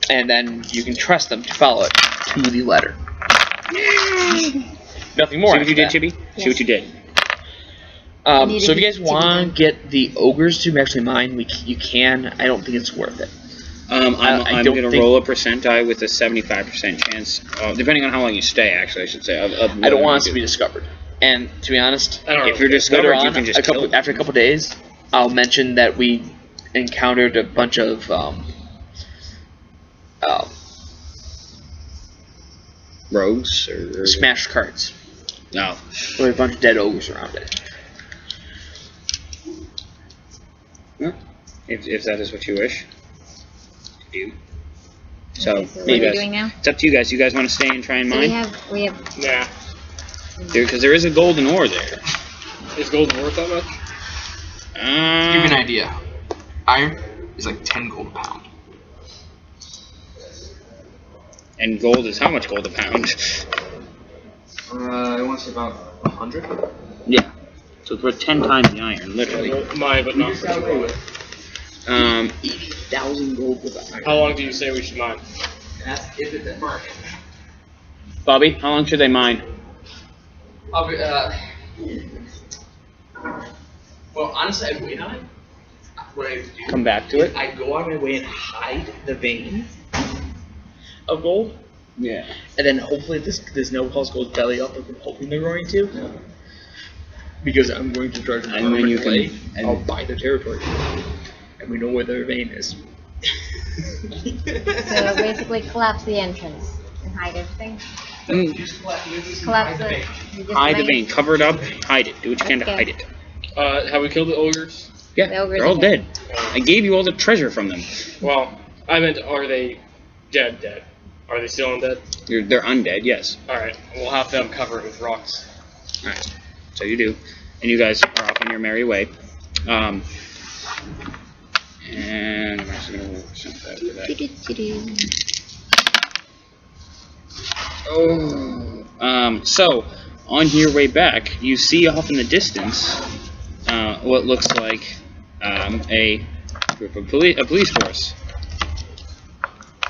Speaker 5: And then you can trust them to follow it to the letter. Nothing more.
Speaker 2: See what you did,
Speaker 5: after that.
Speaker 2: Chibi? See what you did.
Speaker 5: So if you guys want to get the ogres to actually mine, you can. I don't think it's worth it.
Speaker 2: I'm
Speaker 5: I
Speaker 2: going
Speaker 5: don't
Speaker 2: to
Speaker 5: think-
Speaker 2: roll a percent die with a 75% chance, depending on how long you stay, actually, I should say.
Speaker 5: I don't want us to be discovered. And to be honest,
Speaker 3: I don't know.
Speaker 2: If you're discovered,
Speaker 5: later
Speaker 2: you
Speaker 5: on,
Speaker 2: can just kill them.
Speaker 5: after a couple days, I'll mention that we encountered a bunch of
Speaker 2: Rogues? Or
Speaker 5: smashed carts
Speaker 2: No.
Speaker 5: with a bunch of dead ogres around it.
Speaker 2: Huh? If that is what you wish. You. So,
Speaker 4: Okay, so what
Speaker 2: you
Speaker 4: are we
Speaker 2: guys,
Speaker 4: doing now?
Speaker 2: it's up to you guys. You guys want to stay and try and
Speaker 4: So
Speaker 2: mine?
Speaker 4: we have
Speaker 3: Nah.
Speaker 2: Because there is a golden ore there.
Speaker 3: Is gold worth that much?
Speaker 5: To give you an idea, iron is like 10 gold a pound.
Speaker 2: And gold is how much gold a pound?
Speaker 5: I want to say about 100.
Speaker 2: Yeah. So it's worth 10 times the iron, literally.
Speaker 3: Mine, but not for tomorrow.
Speaker 5: 80,000 gold worth of iron.
Speaker 3: How long do you say we should mine?
Speaker 5: That's if it's at market.
Speaker 2: Bobby, how long should they mine?
Speaker 5: Well, honestly, I'd wait on it. What I do,
Speaker 2: Come back to it?
Speaker 5: I go out of my way and hide the vein of gold,
Speaker 2: Yeah.
Speaker 5: and then hopefully this no pulse goes belly up like I'm hoping they're going to. Because I'm going to charge them
Speaker 2: And then you can-
Speaker 5: away,
Speaker 2: and-
Speaker 5: I'll buy the territory. And we know where their vein is.
Speaker 4: so basically collapse the entrance and hide everything. Collapse the
Speaker 2: Hide the vein. Cover it up. Hide it. Do what you can to
Speaker 4: Okay.
Speaker 2: hide it.
Speaker 3: Have we killed the ogres?
Speaker 2: Yeah,
Speaker 4: The ogres
Speaker 2: they're all
Speaker 4: are
Speaker 2: dead.
Speaker 4: dead.
Speaker 2: I gave you all the treasure from them.
Speaker 3: Well, I meant, are they dead? Are they still undead?
Speaker 2: They're undead, yes.
Speaker 3: Alright, we'll have them covered with rocks.
Speaker 2: Alright, so you do. And you guys are off on your merry way. And I'm actually going to roll percent that for that. Oh. So, on your way back, you see off in the distance what looks like a group of police force.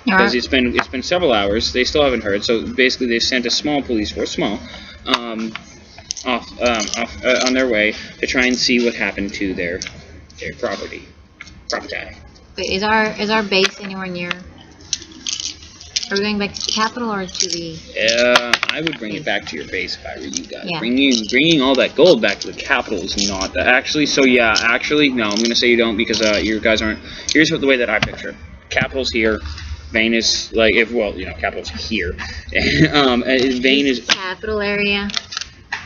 Speaker 2: Because it's been several hours, they still haven't heard. So basically, they've sent a small police force, off on their way to try and see what happened to their property.
Speaker 4: Wait, is our base anywhere near? Are we going back to the capital or to the?
Speaker 2: I would bring it back to your base if I were you guys.
Speaker 4: Yeah.
Speaker 2: Bringing all that gold back to the capital is not that. Actually, no, I'm gonna say you don't because you guys aren't. Here's the way that I picture it. Capital's here. Vane is like capital's here. Vane is
Speaker 4: Capital area,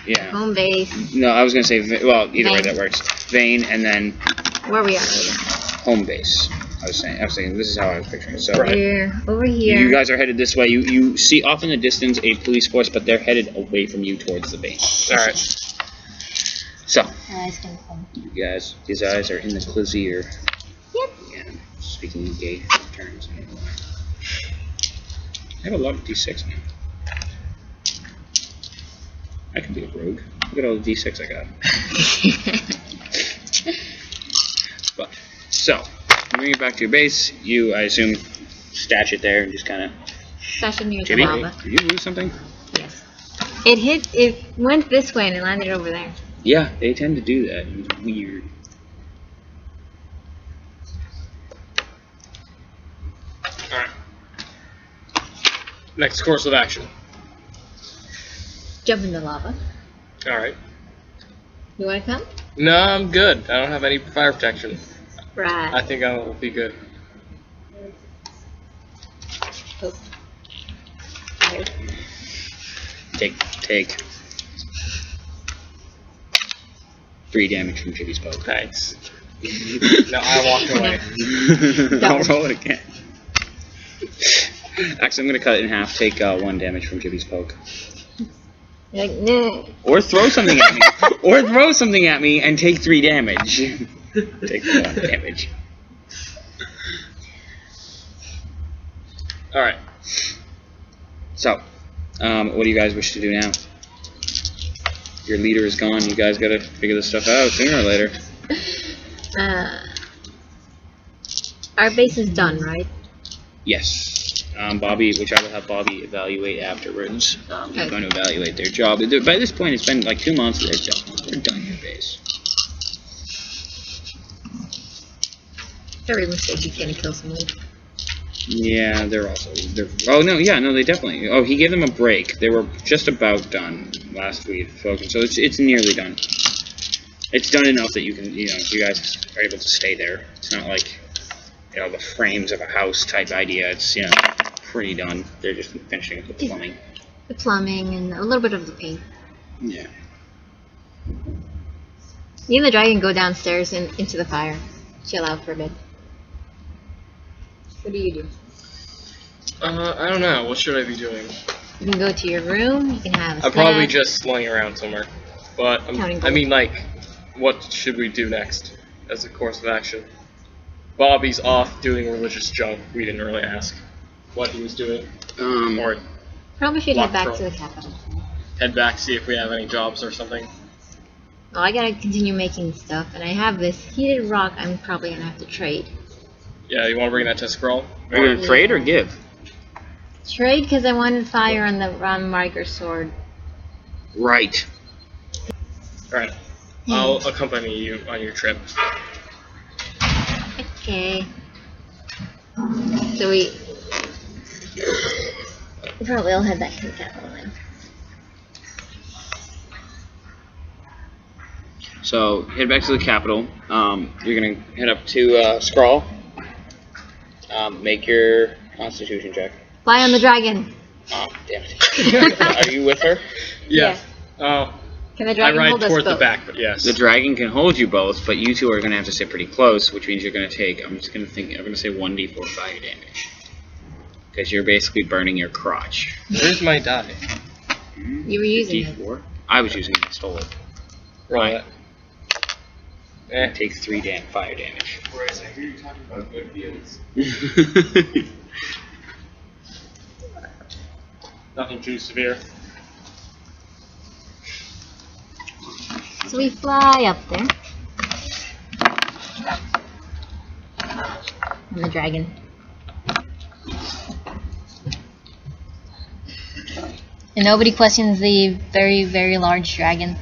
Speaker 2: yeah.
Speaker 4: home base,
Speaker 2: No, I was gonna say either way
Speaker 4: Vane.
Speaker 2: that works. Vane and then
Speaker 4: where we are.
Speaker 2: home base. I was saying this is how I was picturing it. So
Speaker 4: We're over here.
Speaker 2: you guys are headed this way. You see off in the distance a police force, but they're headed away from you towards the base.
Speaker 3: Alright.
Speaker 2: So
Speaker 4: It's gonna come.
Speaker 2: you guys, these eyes are in the Clizier.
Speaker 4: Yep.
Speaker 2: Again, speaking in gay terms. I have a lot of D6 now. I can be a rogue. Look at all the D6 I got. But so, bring it back to your base. You, I assume, stash it there and just kind of.
Speaker 4: Stash it near the
Speaker 2: Jimmy,
Speaker 4: lava.
Speaker 2: did you lose something?
Speaker 4: Yes. It went this way and it landed over there.
Speaker 2: Yeah, they tend to do that. It's weird.
Speaker 3: Alright. Next course of action.
Speaker 4: jump in the lava.
Speaker 3: Alright.
Speaker 4: You want to come?
Speaker 3: No, I'm good. I don't have any fire protection. I
Speaker 4: Right.
Speaker 3: think I will be good.
Speaker 4: Oh. Fire.
Speaker 2: Take 3 damage from Jibby's poke.
Speaker 3: Thanks. No, I walked away.
Speaker 2: I'll roll it again. Actually, I'm gonna cut it in half. Take 1 damage from Jibby's poke.
Speaker 4: You're like, no.
Speaker 2: Or throw something at me. Or throw something at me and take 3 damage. Take 1 damage.
Speaker 3: Alright.
Speaker 2: So, what do you guys wish to do now? Your leader is gone. You guys gotta figure this stuff out sooner or later.
Speaker 4: Our base is done, right?
Speaker 2: Yes. Bobby, which I will have Bobby evaluate afterwards. He's going to evaluate their job. By this point, it's been like 2 months. They're done your base.
Speaker 4: Every mistake you can kill someone.
Speaker 2: Yeah, they're oh no, yeah, no, they definitely. Oh, he gave them a break. They were just about done last week, folks. So it's nearly done. It's done enough that you can, you guys are able to stay there. It's not like, the frames of a house type idea. It's, pretty done. They're just finishing up the plumbing.
Speaker 4: The plumbing and a little bit of the paint.
Speaker 2: Yeah.
Speaker 4: You and the dragon go downstairs and into the fire. Chill out for a bit. What do you do?
Speaker 3: I don't know. What should I be doing?
Speaker 4: You can go to your room. You can have a
Speaker 3: I'm probably
Speaker 4: snack.
Speaker 3: just laying around somewhere. But, I mean, like, what should we do next as a course of action? Bobby's off doing religious junk. We didn't really ask what he was doing. Or
Speaker 4: Probably should
Speaker 3: Lock
Speaker 4: head back
Speaker 3: room.
Speaker 4: to the capital.
Speaker 3: head back, see if we have any jobs or something.
Speaker 4: Well, I gotta continue making stuff, and I have this heated rock I'm probably gonna have to trade.
Speaker 3: Yeah, you want to bring that to Skrull?
Speaker 2: Are you gonna trade or give?
Speaker 4: Trade because I wanted fire on the Ron Marker sword.
Speaker 2: Right.
Speaker 3: Alright. I'll accompany you on your trip.
Speaker 4: Okay. So we probably all head back to the capital then.
Speaker 2: So head back to the capital. You're gonna head up to Skrull. Make your Constitution check.
Speaker 4: Fly on the dragon.
Speaker 2: Oh, damn it. Are you with her?
Speaker 3: Yeah. Oh,
Speaker 4: Can the
Speaker 3: I
Speaker 4: dragon
Speaker 3: ride
Speaker 4: hold us
Speaker 3: toward the
Speaker 4: both?
Speaker 3: back, but yes.
Speaker 2: The dragon can hold you both, but you two are gonna have to sit pretty close, which means you're gonna take. I'm gonna say 1d4 fire damage, because you're basically burning your crotch.
Speaker 3: Where's my die?
Speaker 4: You were using it.
Speaker 2: D4. I was using it. I stole it.
Speaker 3: Roll
Speaker 2: Right.
Speaker 3: it. Eh.
Speaker 2: Take 3 fire damage.
Speaker 6: Whereas I hear you talking about good deals.
Speaker 3: Nothing too severe.
Speaker 4: So we fly up there. On the dragon. And nobody questions the very, very large dragon.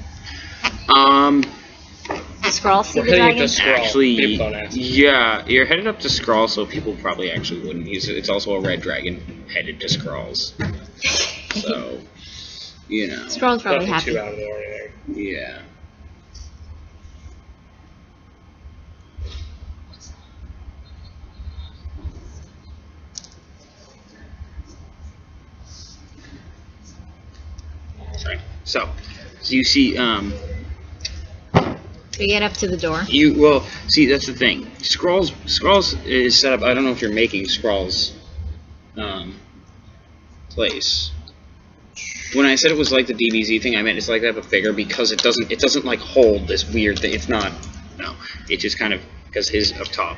Speaker 4: The Skrull see
Speaker 3: We're
Speaker 4: the
Speaker 3: heading
Speaker 4: dragon?
Speaker 3: to Skrull.
Speaker 2: Actually,
Speaker 3: People don't ask.
Speaker 2: yeah, you're headed up to Skrull, so people probably actually wouldn't. It's also a red dragon headed to Skrulls. So,
Speaker 4: Skrull's probably
Speaker 3: Nothing
Speaker 4: happy.
Speaker 3: too out of the ordinary.
Speaker 2: yeah. Sorry. So you see,
Speaker 4: We get up to the door.
Speaker 2: see, that's the thing. Skrulls is set up. I don't know if you're making Skrulls place. When I said it was like the DBZ thing, I meant it's like that but bigger because it doesn't like hold this weird thing. It's not. No, it just kind of because his up top,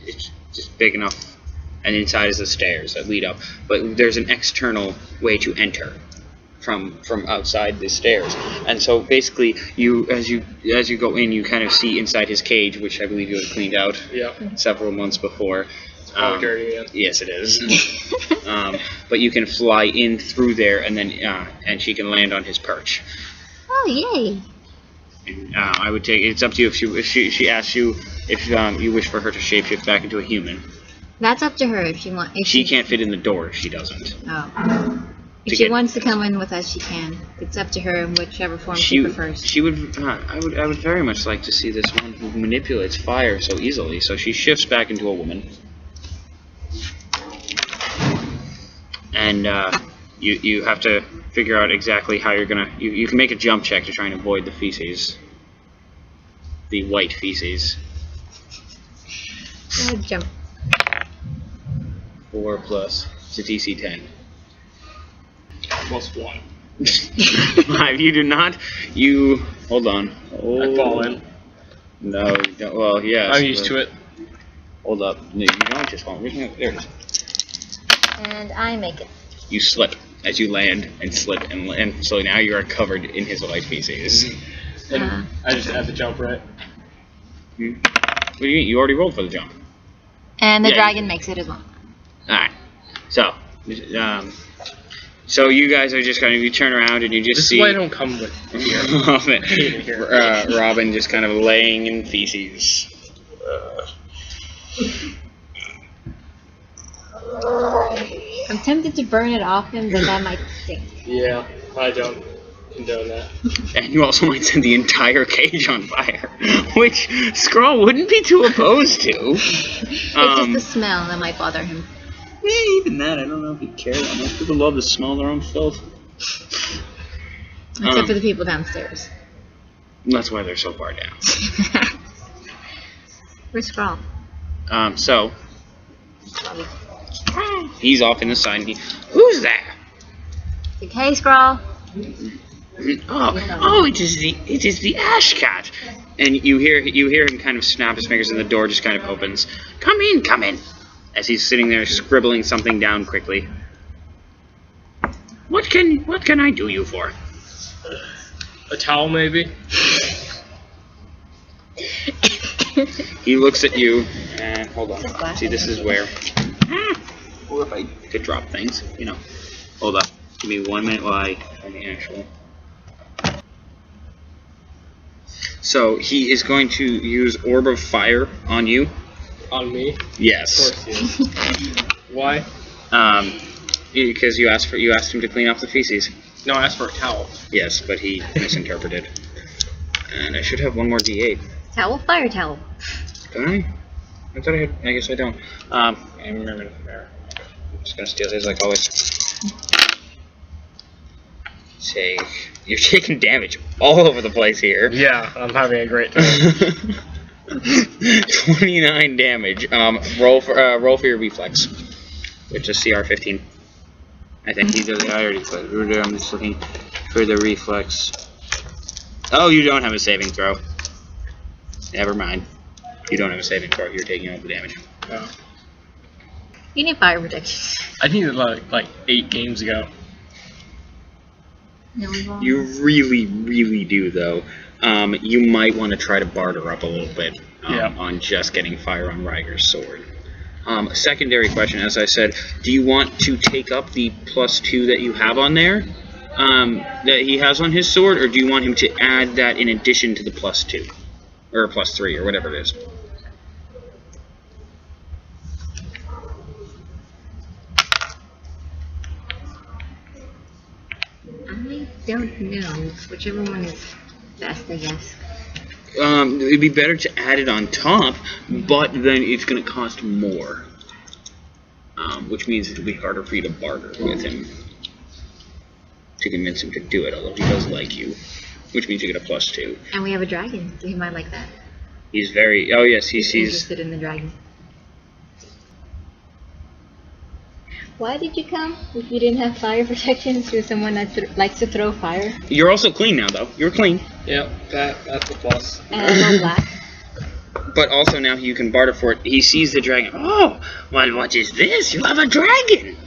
Speaker 2: it's just big enough, and inside is the stairs that lead up. But there's an external way to enter from outside the stairs, and so basically as you go in, you kind of see inside his cage, which I believe you had cleaned out
Speaker 3: Yeah.
Speaker 2: several months before.
Speaker 3: Oh, dirty again.
Speaker 2: Yes, it is. But you can fly in through there, and then and she can land on his perch.
Speaker 4: Oh, yay!
Speaker 2: And, I would take. It's up to you if she asks you if you wish for her to shapeshift back into a human.
Speaker 4: That's up to her if she wants.
Speaker 2: She can't fit in the door if she doesn't.
Speaker 4: Oh. If she wants to come in with us, she can. It's up to her in whichever form she prefers.
Speaker 2: She would. I would very much like to see this one who manipulates fire so easily. So she shifts back into a woman, and you have to figure out exactly how you're gonna. You can make a jump check to try and avoid the feces, the white feces.
Speaker 4: Jump.
Speaker 2: 4 plus. It's a DC 10.
Speaker 3: Plus 1.
Speaker 2: 5. You do not. You hold on. Oh,
Speaker 3: I fall in.
Speaker 2: No. You don't, well, yes.
Speaker 3: I'm used to it.
Speaker 2: Hold up. No, you don't just fall. There it is.
Speaker 4: And I make it.
Speaker 2: You slip as you land and slip and so now you are covered in his white feces.
Speaker 3: And I just have to jump, right?
Speaker 2: What do you mean? You already rolled for the jump.
Speaker 4: And the dragon makes it as well.
Speaker 2: Alright. So you guys are just kind of, you turn around and you just see...
Speaker 3: This is why I don't come with here.
Speaker 2: Robin just kind of laying in feces.
Speaker 4: I'm tempted to burn it off him, but that might stink.
Speaker 3: Yeah, I don't condone that.
Speaker 2: And you also might set the entire cage on fire, which Skrull wouldn't be too opposed to.
Speaker 4: It's just the smell that might bother him.
Speaker 2: Even that, I don't know if he'd care that much. People love to smell their own filth.
Speaker 4: Except for the people downstairs.
Speaker 2: That's why they're so far down.
Speaker 4: Where's Skrull?
Speaker 2: So he's off in the side. Who's there?
Speaker 4: Hey, Skrull.
Speaker 2: Oh, it is the Ash Cat. And you hear him kind of snap his fingers, and the door just kind of opens. Come in. As he's sitting there scribbling something down quickly. What can I do you for?
Speaker 3: A towel, maybe?
Speaker 2: He looks at you, and hold on. See, this is where... Or if I could drop things, you know. Hold up. Give me 1 minute while I find the actual... So, he is going to use Orb of Fire on you.
Speaker 3: On me?
Speaker 2: Yes.
Speaker 3: Of course he is. Why?
Speaker 2: Because you asked him to clean up the feces.
Speaker 3: No, I asked for a towel.
Speaker 2: Yes, but he misinterpreted. And I should have 1 more D8.
Speaker 4: Towel? Fire towel.
Speaker 2: Don't I? I thought I had. I guess I don't.
Speaker 3: I remember the fire.
Speaker 2: I'm just gonna steal his like always. You're taking damage all over the place here.
Speaker 3: Yeah, I'm having a great time.
Speaker 2: 29 damage. Roll for your reflex, which is CR 15. I think he does. I already put. I'm just looking for the reflex. Oh, you don't have a saving throw. Never mind. You don't have a saving throw. You're taking all the damage.
Speaker 3: Oh.
Speaker 4: You need fire protection.
Speaker 3: I needed like 8 games ago.
Speaker 4: No,
Speaker 2: you really do, though. You might want to try to barter up a little bit on just getting fire on Ryger's sword. Secondary question, as I said, do you want to take up the +2 that you have on there, that he has on his sword, or do you want him to add that in addition to the +2? Or +3, or whatever it is?
Speaker 4: I don't know. Whichever one is best, I guess.
Speaker 2: It'd be better to add it on top, but then it's going to cost more. Which means it'll be harder for you to barter with him. To convince him to do it, although he does like you. Which means you get a +2.
Speaker 4: And we have a dragon, so he might like that.
Speaker 2: He's very... Oh, yes, he's
Speaker 4: interested in the dragon. Why did you come if you didn't have fire protection to someone that likes to throw fire?
Speaker 2: You're also clean now, though. You're clean.
Speaker 3: Yep, that's a plus.
Speaker 4: And I'm all black.
Speaker 2: But also now you can barter for it. He sees the dragon. Oh, well, what is this? You have a dragon.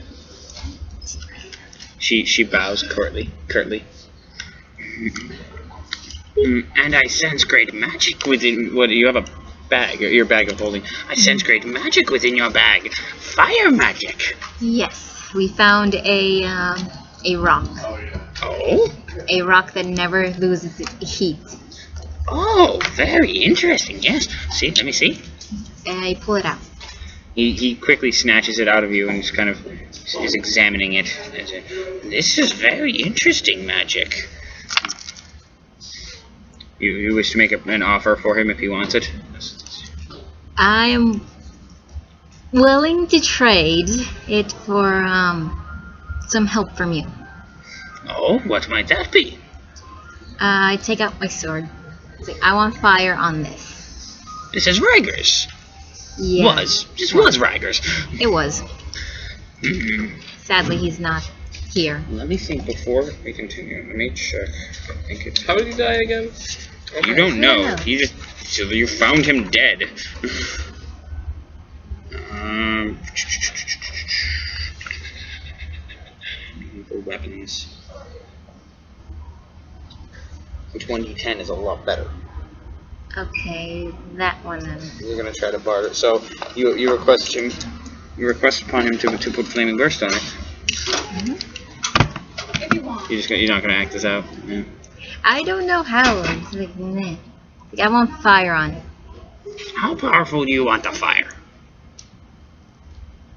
Speaker 2: She bows curtly. And I sense great magic within... What, you have a bag, your bag of holding. I sense great magic within your bag. Fire magic.
Speaker 4: Yes, we found a rock.
Speaker 3: Oh, yeah.
Speaker 2: Oh?
Speaker 4: A rock that never loses its heat.
Speaker 2: Oh, very interesting, yes. See, let me see.
Speaker 4: And I pull it out.
Speaker 2: He quickly snatches it out of you and he's kind of is examining it. This is very interesting magic. You wish to make an offer for him if he wants it?
Speaker 4: I am willing to trade it for some help from you.
Speaker 2: Oh, what might that be?
Speaker 4: I take out my sword. It's like, I want fire on this.
Speaker 2: This is Riger's.
Speaker 4: Yeah.
Speaker 2: This was Riger's.
Speaker 4: It was. Sadly, he's not here.
Speaker 2: Let me think before we continue. Let me check. I think it's.
Speaker 3: How did he die again?
Speaker 2: You don't know.
Speaker 4: Yeah.
Speaker 2: You found him dead. For weapons. Which 1d10 is a lot better?
Speaker 4: Okay, that one then.
Speaker 2: We're gonna try to barter. So you request him. You request upon him to put flaming burst on it. You're not gonna act this out. Yeah.
Speaker 4: I don't know how. It's like, nah. Like, I want fire on it.
Speaker 2: How powerful do you want the fire?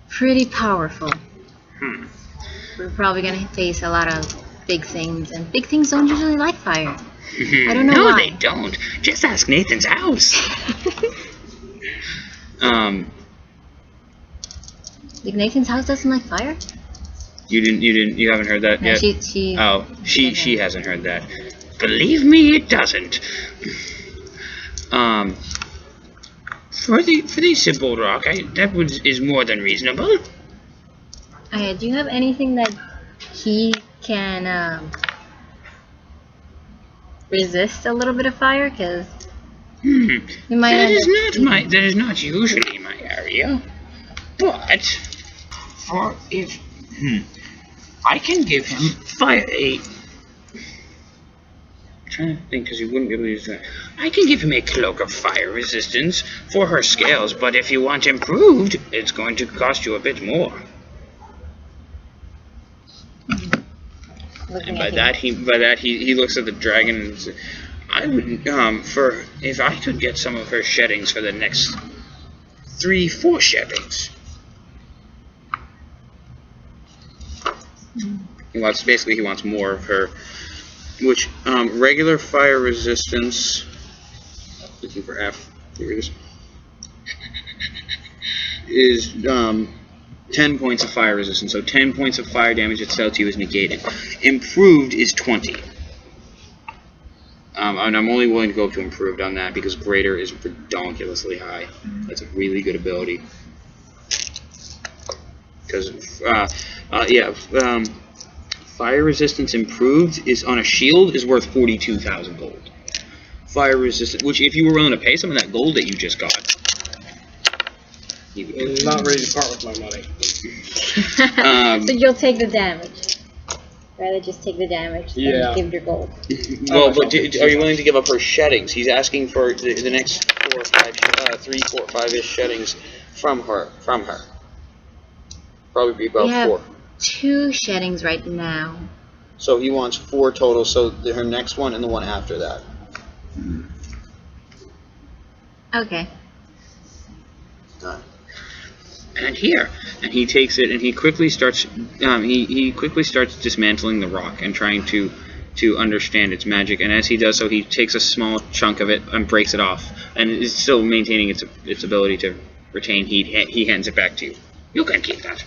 Speaker 4: Pretty powerful.
Speaker 2: Hmm.
Speaker 4: We're probably gonna face a lot of big things, and big things don't usually like fire. I don't know
Speaker 2: no,
Speaker 4: why.
Speaker 2: they don't. Just ask Nathan's house.
Speaker 4: Like Nathan's house doesn't like fire?
Speaker 2: You haven't heard that
Speaker 4: No,
Speaker 2: yet? She hasn't heard that. Believe me, it doesn't. For the simple rock, is more than reasonable.
Speaker 4: Do you have anything that he can resist a little bit of fire? Because you might
Speaker 2: That is not usually my area. But I can give him fire. I'm trying to think because he wouldn't be able to use that. I can give him a cloak of fire resistance for her scales, but if you want improved, it's going to cost you a bit more. And by that he looks at the dragon and says, I would if I could get some of her sheddings for the next 3-4 sheddings. He wants more of her, which regular fire resistance. Looking for F. Here it is. 10 points of fire resistance, so 10 points of fire damage itself to you is negated. Improved is 20. And I'm only willing to go up to improved on that because greater is ridiculously high. That's a really good ability. Because, fire resistance improved is on a shield is worth 42,000 gold. Fire resistance, which if you were willing to pay some of that gold that you just got,
Speaker 3: I'm not ready to part with my money.
Speaker 4: So you'll take the damage. Rather just take the damage than give your gold.
Speaker 2: Well, but are you willing to give up her sheddings? He's asking for the next 4 or 5, 3, 4, 5-ish sheddings from her. Probably be about
Speaker 4: We have
Speaker 2: 4.
Speaker 4: 2 sheddings right now.
Speaker 2: So he wants 4 total. So her next one and the one after that.
Speaker 4: Okay.
Speaker 2: And he takes it and he quickly starts he quickly starts dismantling the rock and trying to understand its magic, and as he does so he takes a small chunk of it and breaks it off and is still maintaining its ability to retain heat. He hands it back to you. You can keep that.